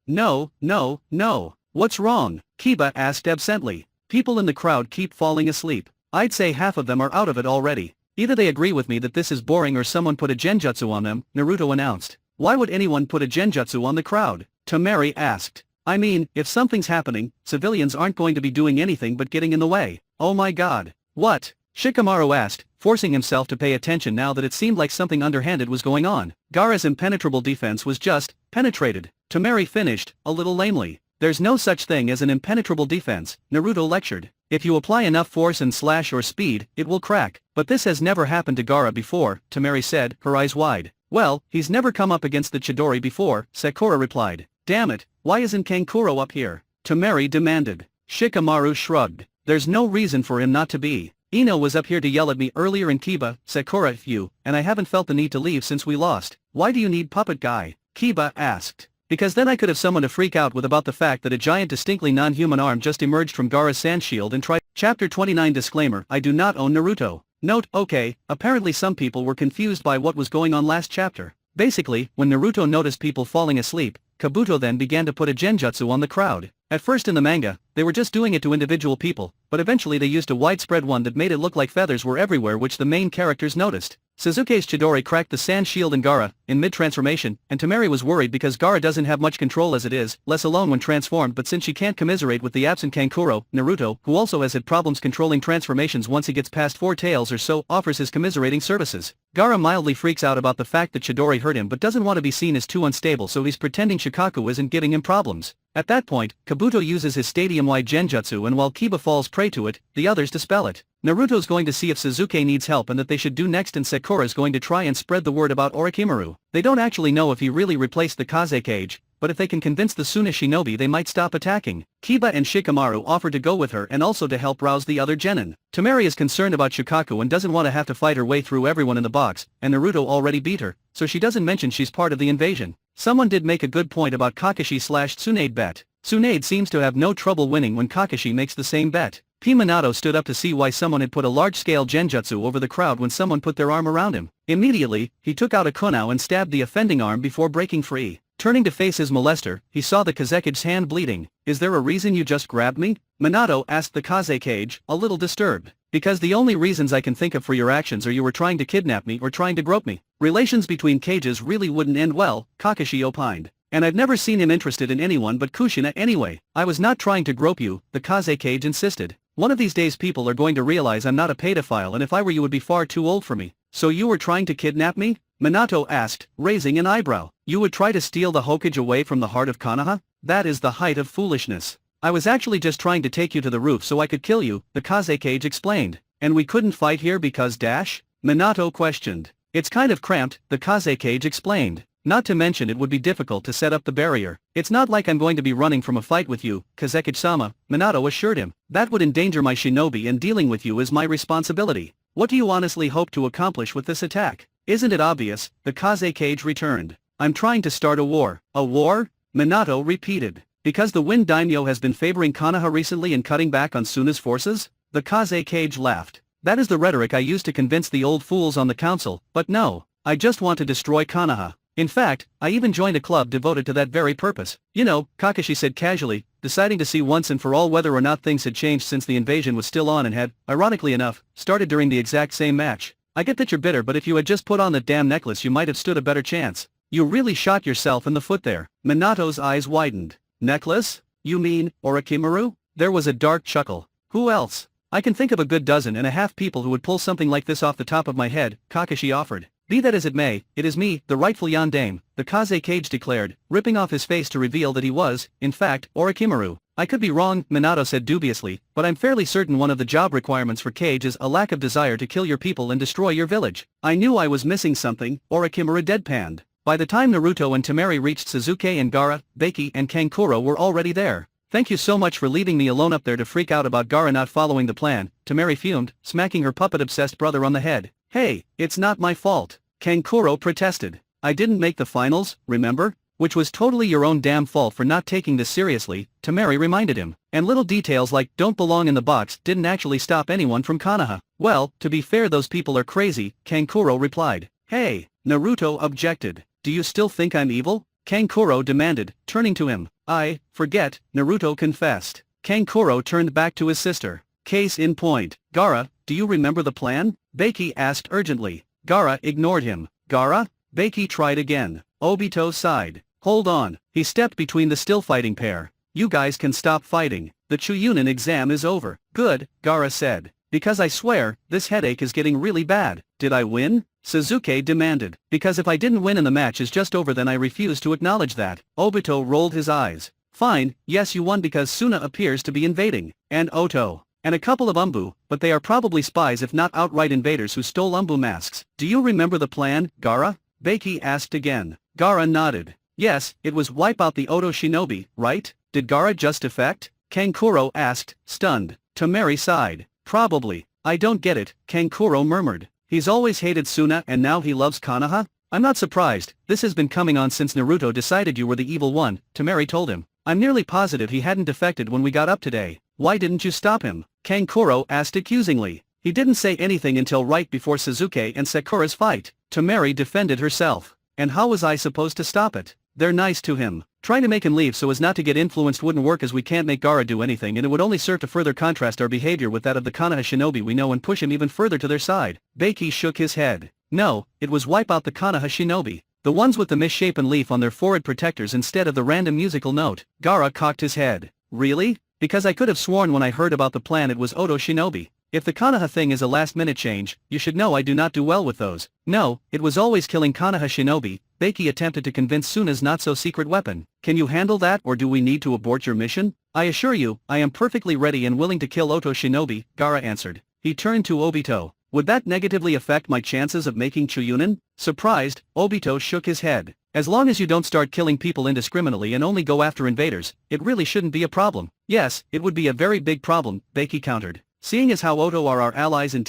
"What's wrong?" Kiba asked absently. "People in the crowd keep falling asleep. I'd say half of them are out of it already. Either they agree with me that this is boring or someone put a genjutsu on them," Naruto announced. "Why would anyone put a genjutsu on the crowd?" Temari asked. "I mean, if something's happening, civilians aren't going to be doing anything but getting in the way." "Oh my god. What?" Shikamaru asked, forcing himself to pay attention now that it seemed like something underhanded was going on. Gaara's impenetrable defense was just penetrated. Temari finished, a little lamely. "There's no such thing as an impenetrable defense," Naruto lectured. "If you apply enough force and slash or speed, it will crack. But this has never happened to Gaara before," Temari said, her eyes wide. "Well, he's never come up against the Chidori before," Sakura replied. "Damn it, why isn't Kankuro up here?" Temari demanded. Shikamaru shrugged. "There's no reason for him not to be. Ino was up here to yell at me earlier in Kiba, Sakura, and I haven't felt the need to leave since we lost." "Why do you need puppet guy?" Kiba asked. "Because then I could have someone to freak out with about the fact that a giant distinctly non-human arm just emerged from Gaara's sand shield and tried." Chapter 29 Disclaimer: I do not own Naruto. Note: okay, apparently some people were confused by what was going on last chapter. Basically, when Naruto noticed people falling asleep, Kabuto then began to put a genjutsu on the crowd. At first in the manga, they were just doing it to individual people, but eventually they used a widespread one that made it look like feathers were everywhere, which the main characters noticed. Sasuke's Chidori cracked the sand shield in Gaara, in mid-transformation, and Temari was worried because Gaara doesn't have much control as it is, less alone when transformed, but since she can't commiserate with the absent Kankuro, Naruto, who also has had problems controlling transformations once he gets past 4 tails or so, offers his commiserating services. Gaara mildly freaks out about the fact that Chidori hurt him but doesn't want to be seen as too unstable, so he's pretending Shikaku isn't giving him problems. At that point, Kabuto uses his stadium-wide genjutsu, and while Kiba falls prey to it, the others dispel it. Naruto's going to see if Sasuke needs help and that they should do next, and Sakura's going to try and spread the word about Orochimaru. They don't actually know if he really replaced the Kaze cage, but if they can convince the Suna shinobi they might stop attacking. Kiba and Shikamaru offer to go with her and also to help rouse the other genin. Temari is concerned about Shikaku and doesn't want to have to fight her way through everyone in the box, and Naruto already beat her, so she doesn't mention she's part of the invasion. Someone did make a good point about Kakashi/Tsunade bet. Tsunade seems to have no trouble winning when Kakashi makes the same bet. P. Minato stood up to see why someone had put a large-scale genjutsu over the crowd when someone put their arm around him. Immediately, he took out a kunao and stabbed the offending arm before breaking free. Turning to face his molester, he saw the Kazekige's hand bleeding. "Is there a reason you just grabbed me?" Minato asked the Kazekage, a little disturbed. "Because the only reasons I can think of for your actions are you were trying to kidnap me or trying to grope me. Relations between cages really wouldn't end well," Kakashi opined. "And I've never seen him interested in anyone but Kushina anyway." "I was not trying to grope you," the Kazekage insisted. "One of these days people are going to realize I'm not a pedophile, and if I were you would be far too old for me." "So you were trying to kidnap me?" Minato asked, raising an eyebrow. "You would try to steal the Hokage away from the heart of Konoha? That is the height of foolishness." "I was actually just trying to take you to the roof so I could kill you," the Kazekage explained. "And we couldn't fight here because dash?" Minato questioned. "It's kind of cramped," the Kazekage explained. "Not to mention it would be difficult to set up the barrier." "It's not like I'm going to be running from a fight with you, Kazekage-sama," Minato assured him. "That would endanger my shinobi, and dealing with you is my responsibility." "What do you honestly hope to accomplish with this attack?" "Isn't it obvious?" the Kazekage returned. "I'm trying to start a war." "A war?" Minato repeated. Because the Wind Daimyo has been favoring Konoha recently and cutting back on Suna's forces? The Kaze Cage laughed. That is the rhetoric I used to convince the old fools on the council, but no, I just want to destroy Konoha. In fact, I even joined a club devoted to that very purpose. You know, Kakashi said casually, deciding to see once and for all whether or not things had changed since the invasion was still on and had, ironically enough, started during the exact same match. I get that you're bitter, but if you had just put on that damn necklace you might have stood a better chance. You really shot yourself in the foot there. Minato's eyes widened. Necklace? You mean, Orochimaru? There was a dark chuckle. Who else? I can think of a good dozen and a half people who would pull something like this off the top of my head, Kakashi offered. Be that as it may, it is me, the rightful Yondaime, the Kaze Cage declared, ripping off his face to reveal that he was, in fact, Orochimaru. I could be wrong, Minato said dubiously, but I'm fairly certain one of the job requirements for Cage is a lack of desire to kill your people and destroy your village. I knew I was missing something, Orochimaru deadpanned. By the time Naruto and Temari reached, Sasuke and Gaara, Beki and Kankuro were already there. Thank you so much for leaving me alone up there to freak out about Gaara not following the plan, Temari fumed, smacking her puppet-obsessed brother on the head. Hey, it's not my fault. Kankuro protested. I didn't make the finals, remember? Which was totally your own damn fault for not taking this seriously, Temari reminded him. And little details like don't belong in the box didn't actually stop anyone from Konoha. Well, to be fair, those people are crazy, Kankuro replied. Hey, Naruto objected. Do you still think I'm evil? Kankuro demanded, turning to him. I forget, Naruto confessed. Kankuro turned back to his sister. Case in point. Gaara, do you remember the plan? Beki asked urgently. Gaara ignored him. Gaara? Beki tried again. Obito sighed. Hold on. He stepped between the still fighting pair. You guys can stop fighting. The Chuunin exam is over. Good, Gaara said. Because I swear, this headache is getting really bad. Did I win? Sasuke demanded. Because if I didn't win and the match is just over, then I refuse to acknowledge that. Obito rolled his eyes. Fine, yes, you won because Suna appears to be invading. And Oto. And a couple of Umbu, but they are probably spies if not outright invaders who stole Umbu masks. Do you remember the plan, Gaara? Beki asked again. Gaara nodded. Yes, it was wipe out the Oto shinobi, right? Did Gaara just defect? Kankuro asked, stunned. Temari sighed. Probably. I don't get it, Kankuro murmured. He's always hated Suna and now he loves Konoha? I'm not surprised, this has been coming on since Naruto decided you were the evil one, Temari told him. I'm nearly positive he hadn't defected when we got up today. Why didn't you stop him? Kankuro asked accusingly. He didn't say anything until right before Sasuke and Sakura's fight. Temari defended herself. And how was I supposed to stop it? They're nice to him. Trying to make him leave so as not to get influenced wouldn't work, as we can't make Gaara do anything, and it would only serve to further contrast our behavior with that of the Konoha shinobi we know and push him even further to their side. Beki shook his head. No, it was wipe out the Konoha shinobi. The ones with the misshapen leaf on their forehead protectors instead of the random musical note. Gaara cocked his head. Really? Because I could have sworn when I heard about the plan it was Oto shinobi. If the Konoha thing is a last-minute change, you should know I do not do well with those. No, it was always killing Konoha shinobi. Beki attempted to convince Suna's not-so-secret weapon. Can you handle that, or do we need to abort your mission? I assure you, I am perfectly ready and willing to kill Oto shinobi, Gaara answered. He turned to Obito. Would that negatively affect my chances of making Chuunin? Surprised, Obito shook his head. As long as you don't start killing people indiscriminately and only go after invaders, it really shouldn't be a problem. Yes, it would be a very big problem, Beki countered. Seeing as how Oto are our allies and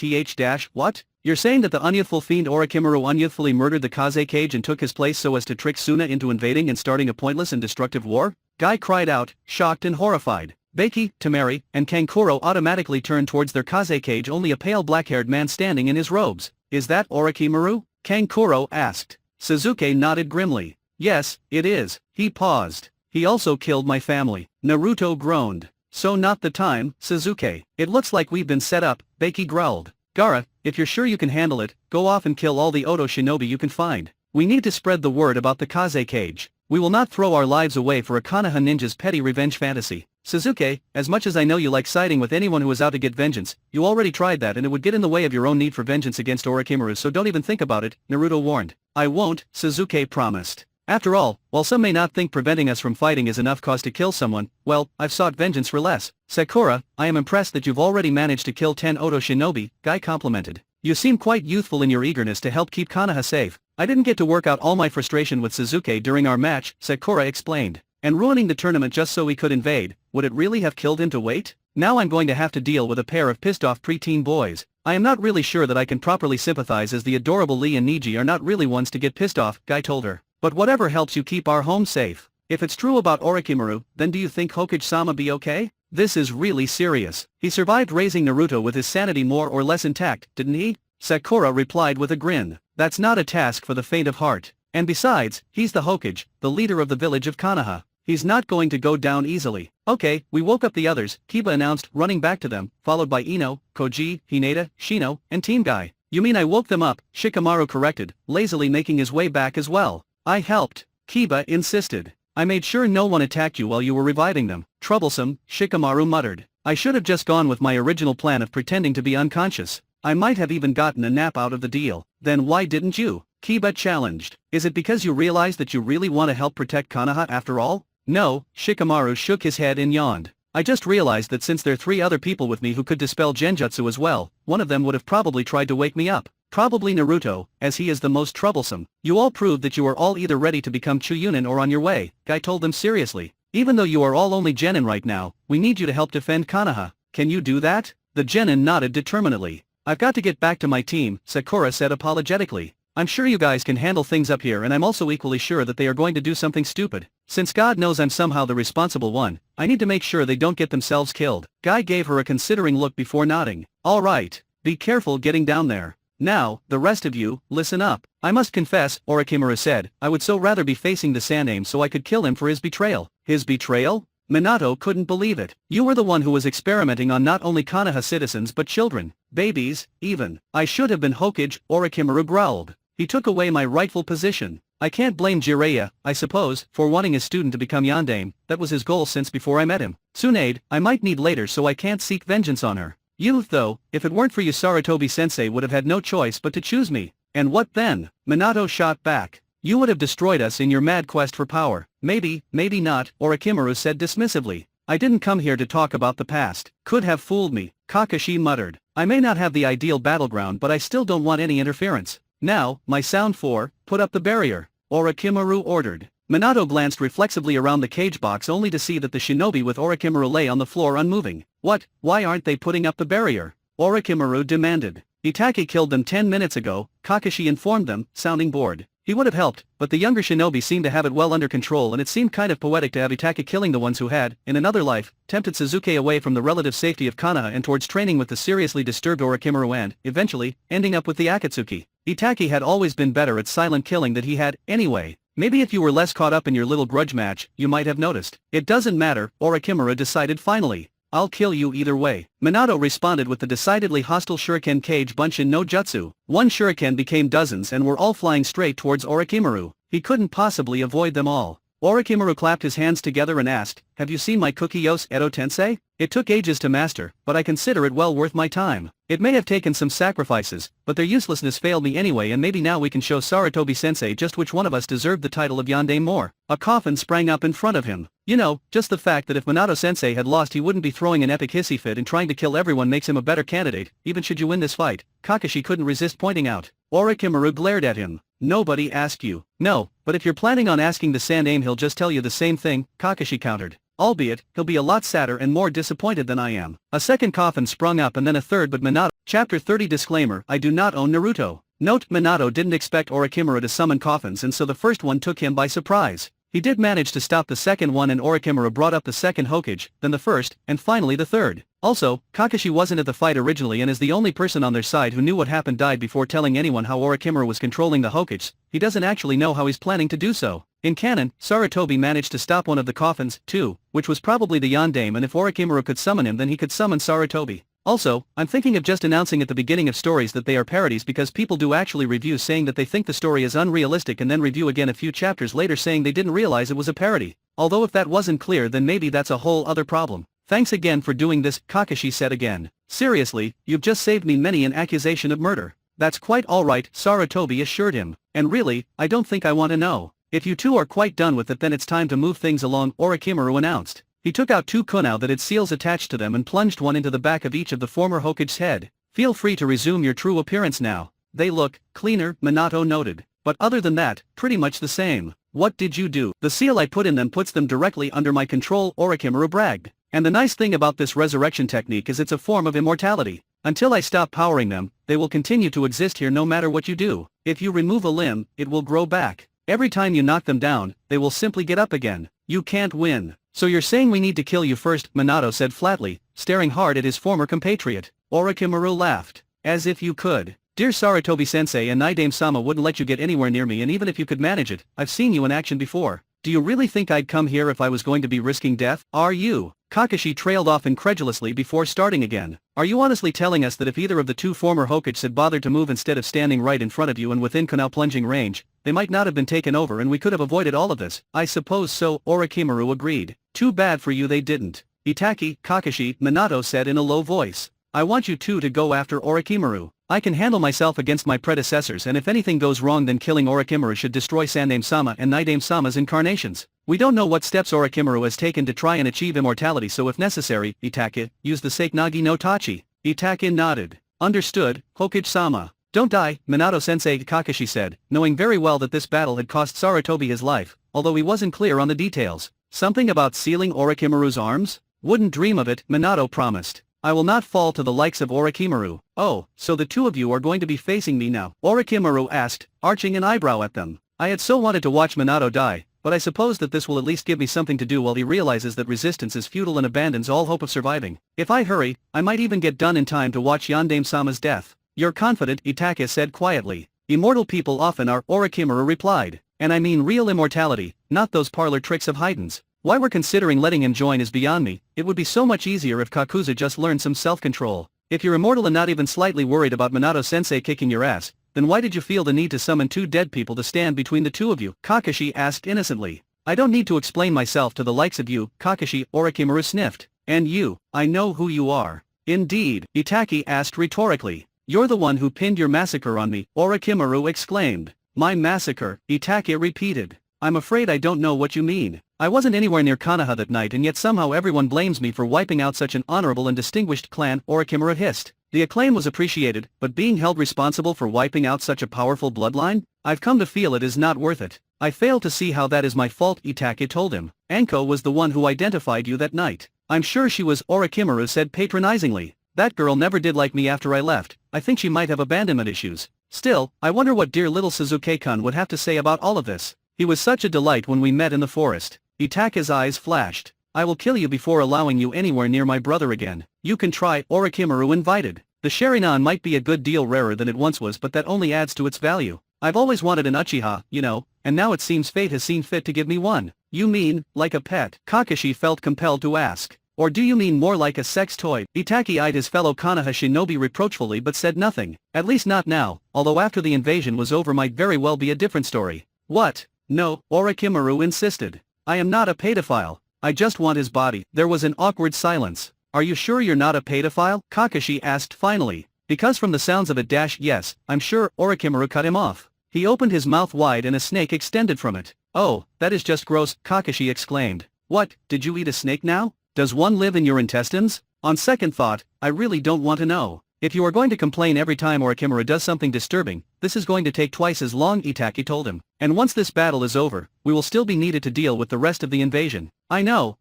what? You're saying that the unyouthful fiend Orochimaru unyouthfully murdered the Kaze Cage and took his place so as to trick Suna into invading and starting a pointless and destructive war? Guy cried out, shocked and horrified. Beki, Temari, and Kankuro automatically turned towards their Kaze Cage, only a pale black-haired man standing in his robes. Is that Orochimaru? Kankuro asked. Sasuke nodded grimly. Yes, it is. He paused. He also killed my family. Naruto groaned. So not the time, Sasuke. It looks like we've been set up, Beki growled. Gaara, if you're sure you can handle it, go off and kill all the Oto shinobi you can find. We need to spread the word about the Kaze Cage. We will not throw our lives away for a Konoha ninja's petty revenge fantasy. Sasuke, as much as I know you like siding with anyone who is out to get vengeance, you already tried that and it would get in the way of your own need for vengeance against Orochimaru, so don't even think about it, Naruto warned. I won't, Sasuke promised. After all, while some may not think preventing us from fighting is enough cause to kill someone, well, I've sought vengeance for less. Sakura, I am impressed that you've already managed to kill 10 Oto shinobi, Guy complimented. You seem quite youthful in your eagerness to help keep Konoha safe. I didn't get to work out all my frustration with Sasuke during our match, Sakura explained. And ruining the tournament just so we could invade, would it really have killed him to wait? Now I'm going to have to deal with a pair of pissed-off preteen boys. I am not really sure that I can properly sympathize, as the adorable Lee and Niji are not really ones to get pissed off, Guy told her. But whatever helps you keep our home safe. If it's true about Orochimaru, then do you think Hokage-sama be okay? This is really serious. He survived raising Naruto with his sanity more or less intact, didn't he? Sakura replied with a grin. That's not a task for the faint of heart. And besides, he's the Hokage, the leader of the village of Konoha. He's not going to go down easily. Okay, we woke up the others, Kiba announced, running back to them, followed by Ino, Koji, Hinata, Shino, and Team Guy. You mean I woke them up, Shikamaru corrected, lazily making his way back as well. I helped, Kiba insisted. I made sure no one attacked you while you were reviving them. Troublesome, Shikamaru muttered. I should have just gone with my original plan of pretending to be unconscious. I might have even gotten a nap out of the deal. Then why didn't you? Kiba challenged. Is it because you realized that you really want to help protect Konoha after all? No, Shikamaru shook his head and yawned. I just realized that since there are 3 other people with me who could dispel genjutsu as well, one of them would have probably tried to wake me up. Probably Naruto, as he is the most troublesome. You all proved that you are all either ready to become Chuunin or on your way, Guy told them seriously. Even though you are all only genin right now, we need you to help defend Konoha. Can you do that? The genin nodded determinedly. I've got to get back to my team, Sakura said apologetically. I'm sure you guys can handle things up here, and I'm also equally sure that they are going to do something stupid. Since God knows I'm somehow the responsible one, I need to make sure they don't get themselves killed. Guy gave her a considering look before nodding. All right, be careful getting down there. Now, the rest of you, listen up. I must confess, Orochimaru said, I would so rather be facing the Saname so I could kill him for his betrayal. His betrayal? Minato couldn't believe it. You were the one who was experimenting on not only Konoha citizens but children, babies, even. I should have been Hokage, Orochimaru growled. He took away my rightful position. I can't blame Jiraiya, I suppose, for wanting his student to become Yondaime. That was his goal since before I met him. Tsunade, I might need later so I can't seek vengeance on her. Youth though, if it weren't for you Sarutobi-sensei would have had no choice but to choose me. And what then? Minato shot back. You would have destroyed us in your mad quest for power. Maybe, maybe not, Orochimaru said dismissively. I didn't come here to talk about the past. Could have fooled me, Kakashi muttered. I may not have the ideal battleground but I still don't want any interference. Now, my sound 4, put up the barrier, Orochimaru ordered. Minato glanced reflexively around the cage box only to see that the shinobi with Orochimaru lay on the floor unmoving. What, why aren't they putting up the barrier? Orochimaru demanded. Itachi killed them 10 minutes ago, Kakashi informed them, sounding bored. He would have helped, but the younger shinobi seemed to have it well under control and it seemed kind of poetic to have Itachi killing the ones who had, in another life, tempted Sasuke away from the relative safety of Konoha and towards training with the seriously disturbed Orochimaru and, eventually, ending up with the Akatsuki. Itachi had always been better at silent killing than he had, anyway. Maybe if you were less caught up in your little grudge match, you might have noticed. It doesn't matter, Orochimaru decided finally. I'll kill you either way. Minato responded with the decidedly hostile shuriken cage bunshin no jutsu. One shuriken became dozens and were all flying straight towards Orochimaru. He couldn't possibly avoid them all. Orochimaru clapped his hands together and asked, have you seen my Kukiyos Edo Tensei? It took ages to master, but I consider it well worth my time. It may have taken some sacrifices, but their uselessness failed me anyway and maybe now we can show Sarutobi-sensei just which one of us deserved the title of Yondaime more. A coffin sprang up in front of him. You know, just the fact that if Minato-sensei had lost he wouldn't be throwing an epic hissy fit and trying to kill everyone makes him a better candidate, even should you win this fight, Kakashi couldn't resist pointing out. Orochimaru glared at him. Nobody asked you. No, but if you're planning on asking the Sandaime he'll just tell you the same thing, Kakashi countered. Albeit, he'll be a lot sadder and more disappointed than I am. A second coffin sprung up and then a third but Minato. Chapter 30 Disclaimer, I do not own Naruto. Note, Minato didn't expect Orochimaru to summon coffins and so the first one took him by surprise. He did manage to stop the second one and Orochimaru brought up the second Hokage, then the first, and finally the third. Also, Kakashi wasn't at the fight originally and is the only person on their side who knew what happened died before telling anyone how Orochimaru was controlling the Hokages. He doesn't actually know how he's planning to do so. In canon, Sarutobi managed to stop one of the coffins, too, which was probably the Yondaime and if Orochimaru could summon him then he could summon Sarutobi. Also, I'm thinking of just announcing at the beginning of stories that they are parodies because people do actually review saying that they think the story is unrealistic and then review again a few chapters later saying they didn't realize it was a parody. Although if that wasn't clear then maybe that's a whole other problem. Thanks again for doing this, Kakashi said again. Seriously, you've just saved me many an accusation of murder. That's quite alright, Sarutobi assured him. And really, I don't think I want to know. If you two are quite done with it then it's time to move things along, Orochimaru announced. He took out 2 kunai that had seals attached to them and plunged one into the back of each of the former Hokage's head. Feel free to resume your true appearance now. They look cleaner, Minato noted. But other than that, pretty much the same. What did you do? The seal I put in them puts them directly under my control, Orochimaru bragged. And the nice thing about this resurrection technique is it's a form of immortality. Until I stop powering them, they will continue to exist here no matter what you do. If you remove a limb, it will grow back. Every time you knock them down, they will simply get up again. You can't win. So you're saying we need to kill you first, Minato said flatly, staring hard at his former compatriot. Orochimaru laughed. As if you could. Dear Sarutobi-sensei and Naidame-sama wouldn't let you get anywhere near me, and even if you could manage it, I've seen you in action before. Do you really think I'd come here if I was going to be risking death? Are you? Kakashi trailed off incredulously before starting again. Are you honestly telling us that if either of the two former Hokages had bothered to move instead of standing right in front of you and within kunai plunging range, they might not have been taken over and we could have avoided all of this? I suppose so, Orochimaru agreed. Too bad for you they didn't. Itachi, Kakashi, Minato said in a low voice. I want you two to go after Orochimaru. I can handle myself against my predecessors, and if anything goes wrong then killing Orochimaru should destroy Sandaime-sama and Naidame-sama's incarnations. We don't know what steps Orochimaru has taken to try and achieve immortality, so if necessary, Itachi, use the Seiknagi no Tachi. Itachi nodded. Understood, Hokage-sama. Don't die, Minato-sensei, Kakashi said, knowing very well that this battle had cost Sarutobi his life, although he wasn't clear on the details. Something about sealing Orochimaru's arms? Wouldn't dream of it, Minato promised. I will not fall to the likes of Orochimaru. Oh, so the two of you are going to be facing me now? Orochimaru asked, arching an eyebrow at them. I had so wanted to watch Minato die, but I suppose that this will at least give me something to do while he realizes that resistance is futile and abandons all hope of surviving. If I hurry, I might even get done in time to watch Yondaime-sama's death. You're confident, Itachi said quietly. Immortal people often are, Orochimaru replied. And I mean real immortality, not those parlor tricks of Haydn's. Why we're considering letting him join is beyond me. It would be so much easier if Kakuza just learned some self-control. If you're immortal and not even slightly worried about Minato-sensei kicking your ass, then why did you feel the need to summon two dead people to stand between the two of you? Kakashi asked innocently. I don't need to explain myself to the likes of you, Kakashi, Orochimaru sniffed. And you, I know who you are. Indeed, Itachi asked rhetorically. You're the one who pinned your massacre on me, Orochimaru exclaimed. My massacre, Itachi repeated. I'm afraid I don't know what you mean. I wasn't anywhere near Konoha that night and yet somehow everyone blames me for wiping out such an honorable and distinguished clan, Orochimaru hissed. The acclaim was appreciated, but being held responsible for wiping out such a powerful bloodline? I've come to feel it is not worth it. I fail to see how that is my fault, Itachi told him. Anko was the one who identified you that night. I'm sure she was, Orochimaru said patronizingly. That girl never did like me after I left. I think she might have abandonment issues. Still, I wonder what dear little Sasuke-kun would have to say about all of this. He was such a delight when we met in the forest. Itachi's eyes flashed. I will kill you before allowing you anywhere near my brother again. You can try, Orochimaru invited. The Sharingan might be a good deal rarer than it once was, but that only adds to its value. I've always wanted an Uchiha, you know, and now it seems fate has seen fit to give me one. You mean, like a pet? Kakashi felt compelled to ask. Or do you mean more like a sex toy? Itachi eyed his fellow Konoha shinobi reproachfully but said nothing. At least not now, although after the invasion was over might very well be a different story. What? No, Orochimaru insisted. I am not a pedophile. I just want his body. There was an awkward silence. Are you sure you're not a pedophile? Kakashi asked finally. Because from the sounds of it yes, I'm sure, Orochimaru cut him off. He opened his mouth wide and a snake extended from it. Oh, that is just gross, Kakashi exclaimed. What, did you eat a snake now? Does one live in your intestines? On second thought, I really don't want to know. If you are going to complain every time Orochimaru does something disturbing, this is going to take twice as long, Itachi told him. And once this battle is over, we will still be needed to deal with the rest of the invasion. I know,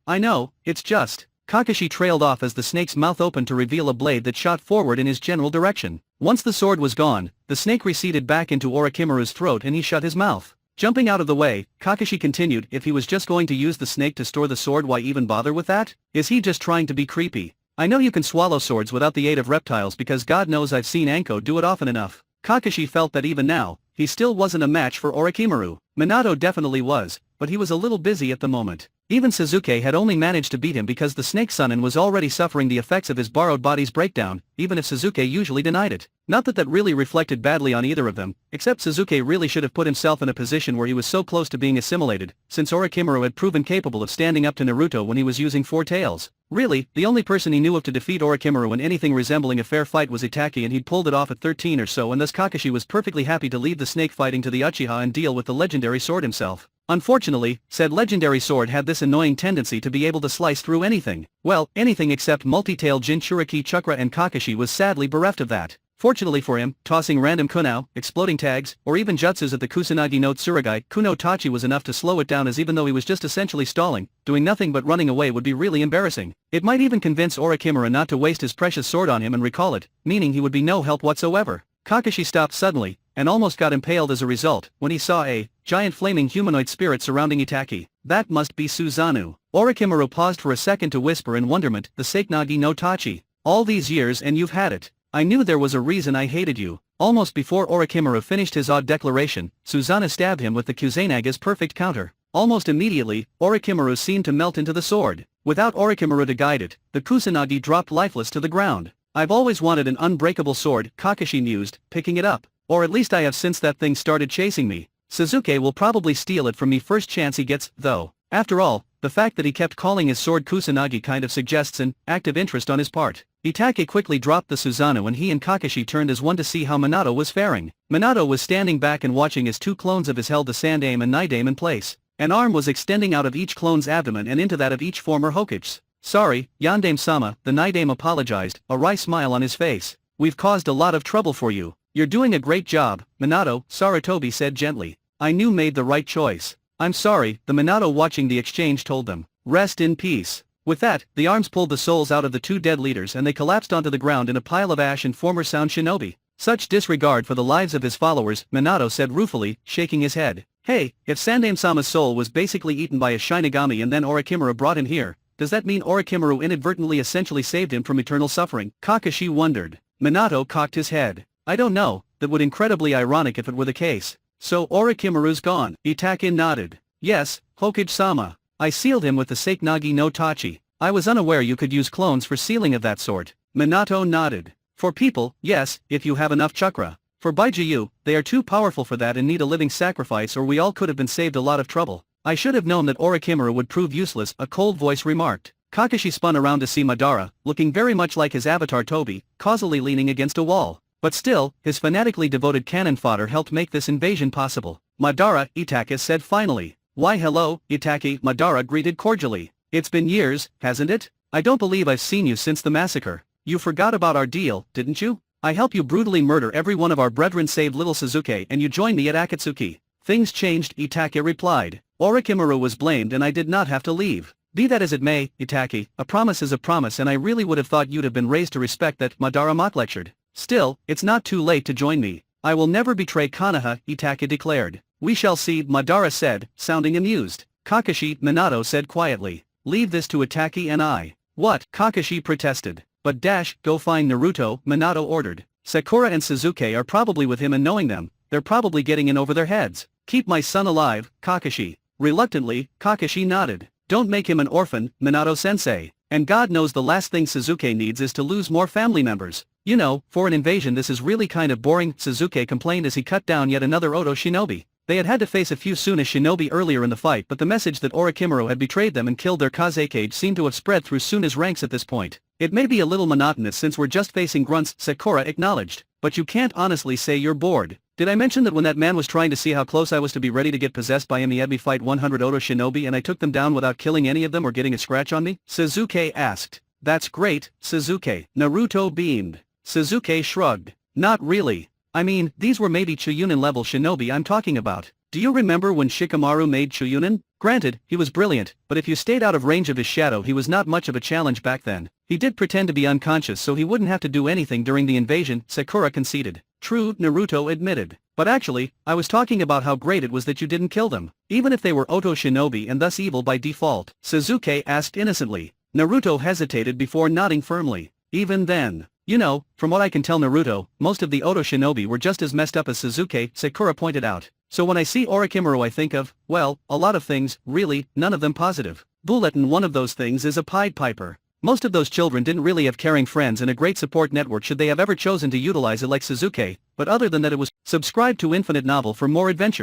it's just... Kakashi trailed off as the snake's mouth opened to reveal a blade that shot forward in his general direction. Once the sword was gone, the snake receded back into Orochimaru's throat and he shut his mouth. Jumping out of the way, Kakashi continued, if he was just going to use the snake to store the sword, why even bother with that? Is he just trying to be creepy? I know you can swallow swords without the aid of reptiles because God knows I've seen Anko do it often enough. Kakashi felt that even now, he still wasn't a match for Orochimaru. Minato definitely was, but he was a little busy at the moment. Even Sasuke had only managed to beat him because the Snake Sunin was already suffering the effects of his borrowed body's breakdown, even if Sasuke usually denied it. Not that that really reflected badly on either of them, except Sasuke really should have put himself in a position where he was so close to being assimilated, since Orochimaru had proven capable of standing up to Naruto when he was using four tails. Really, the only person he knew of to defeat Orochimaru in anything resembling a fair fight was Itachi, and he'd pulled it off at 13 or so, and thus Kakashi was perfectly happy to leave the snake fighting to the Uchiha and deal with the legendary sword himself. Unfortunately, said legendary sword had this annoying tendency to be able to slice through anything. Well, anything except multi-tailed Jinchuriki Chakra, and Kakashi was sadly bereft of that. Fortunately for him, tossing random kunai, exploding tags, or even jutsus at the Kusanagi no Tsurugai Kuno Tachi was enough to slow it down, as even though he was just essentially stalling, doing nothing but running away would be really embarrassing. It might even convince Orochimaru not to waste his precious sword on him and recall it, meaning he would be no help whatsoever. Kakashi stopped suddenly, and almost got impaled as a result, when he saw a giant flaming humanoid spirit surrounding Itachi. That must be Susanoo. Orochimaru paused for a second to whisper in wonderment, the Seiknagi no Tachi. All these years and you've had it. I knew there was a reason I hated you. Almost before Orochimaru finished his odd declaration, Susanoo stabbed him with the Kusanaga's perfect counter. Almost immediately, Orochimaru seemed to melt into the sword. Without Orochimaru to guide it, the Kusanagi dropped lifeless to the ground. I've always wanted an unbreakable sword, Kakashi mused, picking it up. Or at least I have since that thing started chasing me. Sasuke will probably steal it from me first chance he gets, though. After all, the fact that he kept calling his sword Kusanagi kind of suggests an active interest on his part. Itachi quickly dropped the Susanoo and he and Kakashi turned as one to see how Minato was faring. Minato was standing back and watching as two clones of his held the Sandaime and Nidaime in place. An arm was extending out of each clone's abdomen and into that of each former Hokage's. Sorry, Yondaime-sama, the Nidaime apologized, a wry smile on his face. We've caused a lot of trouble for you. You're doing a great job, Minato, Sarutobi said gently. I knew made the right choice. I'm sorry, the Minato watching the exchange told them. Rest in peace. With that, the arms pulled the souls out of the two dead leaders and they collapsed onto the ground in a pile of ash and former sound shinobi. Such disregard for the lives of his followers, Minato said ruefully, shaking his head. Hey, if Sandaime-sama's soul was basically eaten by a Shinigami and then Orochimaru brought him here, does that mean Orochimaru inadvertently essentially saved him from eternal suffering? Kakashi wondered. Minato cocked his head. I don't know, that would incredibly ironic if it were the case. So Orochimaru's gone. Itachi nodded. Yes, Hokage-sama. I sealed him with the Seiknagi no Tachi. I was unaware you could use clones for sealing of that sort. Minato nodded. For people, yes, if you have enough chakra. For Baijiu, they are too powerful for that and need a living sacrifice or we all could have been saved a lot of trouble. I should have known that Orochimaru would prove useless, a cold voice remarked. Kakashi spun around to see Madara, looking very much like his avatar Tobi, causally leaning against a wall. But still, his fanatically devoted cannon fodder helped make this invasion possible. Madara, Itachi said finally. Why hello, Itachi, Madara greeted cordially. It's been years, hasn't it? I don't believe I've seen you since the massacre. You forgot about our deal, didn't you? I helped you brutally murder every one of our brethren save little Sasuke and you joined me at Akatsuki. Things changed, Itachi replied. Orochimaru was blamed and I did not have to leave. Be that as it may, Itachi, a promise is a promise and I really would have thought you'd have been raised to respect that, Madara mock lectured. Still, it's not too late to join me. I will never betray Konoha, Itachi declared. We shall see, Madara said, sounding amused. Kakashi, Minato said quietly. Leave this to Itachi and I. What? Kakashi protested. But go find Naruto, Minato ordered. Sakura and Sasuke are probably with him and knowing them, they're probably getting in over their heads. Keep my son alive, Kakashi. Reluctantly, Kakashi nodded. Don't make him an orphan, Minato-sensei. And God knows the last thing Sasuke needs is to lose more family members. You know, for an invasion this is really kind of boring, Sasuke complained as he cut down yet another Oto shinobi. They had to face a few Suna shinobi earlier in the fight but the message that Orochimaru had betrayed them and killed their Kazekage seemed to have spread through Suna's ranks at this point. It may be a little monotonous since we're just facing grunts, Sakura acknowledged. But you can't honestly say you're bored. Did I mention that when that man was trying to see how close I was to be ready to get possessed by him he had me fight 100 Oto shinobi and I took them down without killing any of them or getting a scratch on me? Sasuke asked. That's great, Sasuke. Naruto beamed. Sasuke shrugged. Not really. I mean, these were maybe Chuunin level shinobi I'm talking about. Do you remember when Shikamaru made Chuunin? Granted, he was brilliant, but if you stayed out of range of his shadow he was not much of a challenge back then. He did pretend to be unconscious so he wouldn't have to do anything during the invasion, Sakura conceded. True, Naruto admitted. But actually, I was talking about how great it was that you didn't kill them, even if they were Oto shinobi and thus evil by default. Sasuke asked innocently. Naruto hesitated before nodding firmly. Even then. You know, from what I can tell Naruto, most of the Oto shinobi were just as messed up as Sasuke, Sakura pointed out. So when I see Orochimaru I think of, well, a lot of things, really, none of them positive. Bulletin one of those things is a Pied Piper. Most of those children didn't really have caring friends and a great support network should they have ever chosen to utilize it like Sasuke, but other than that it was. Subscribe to Infinite Novel for more adventures.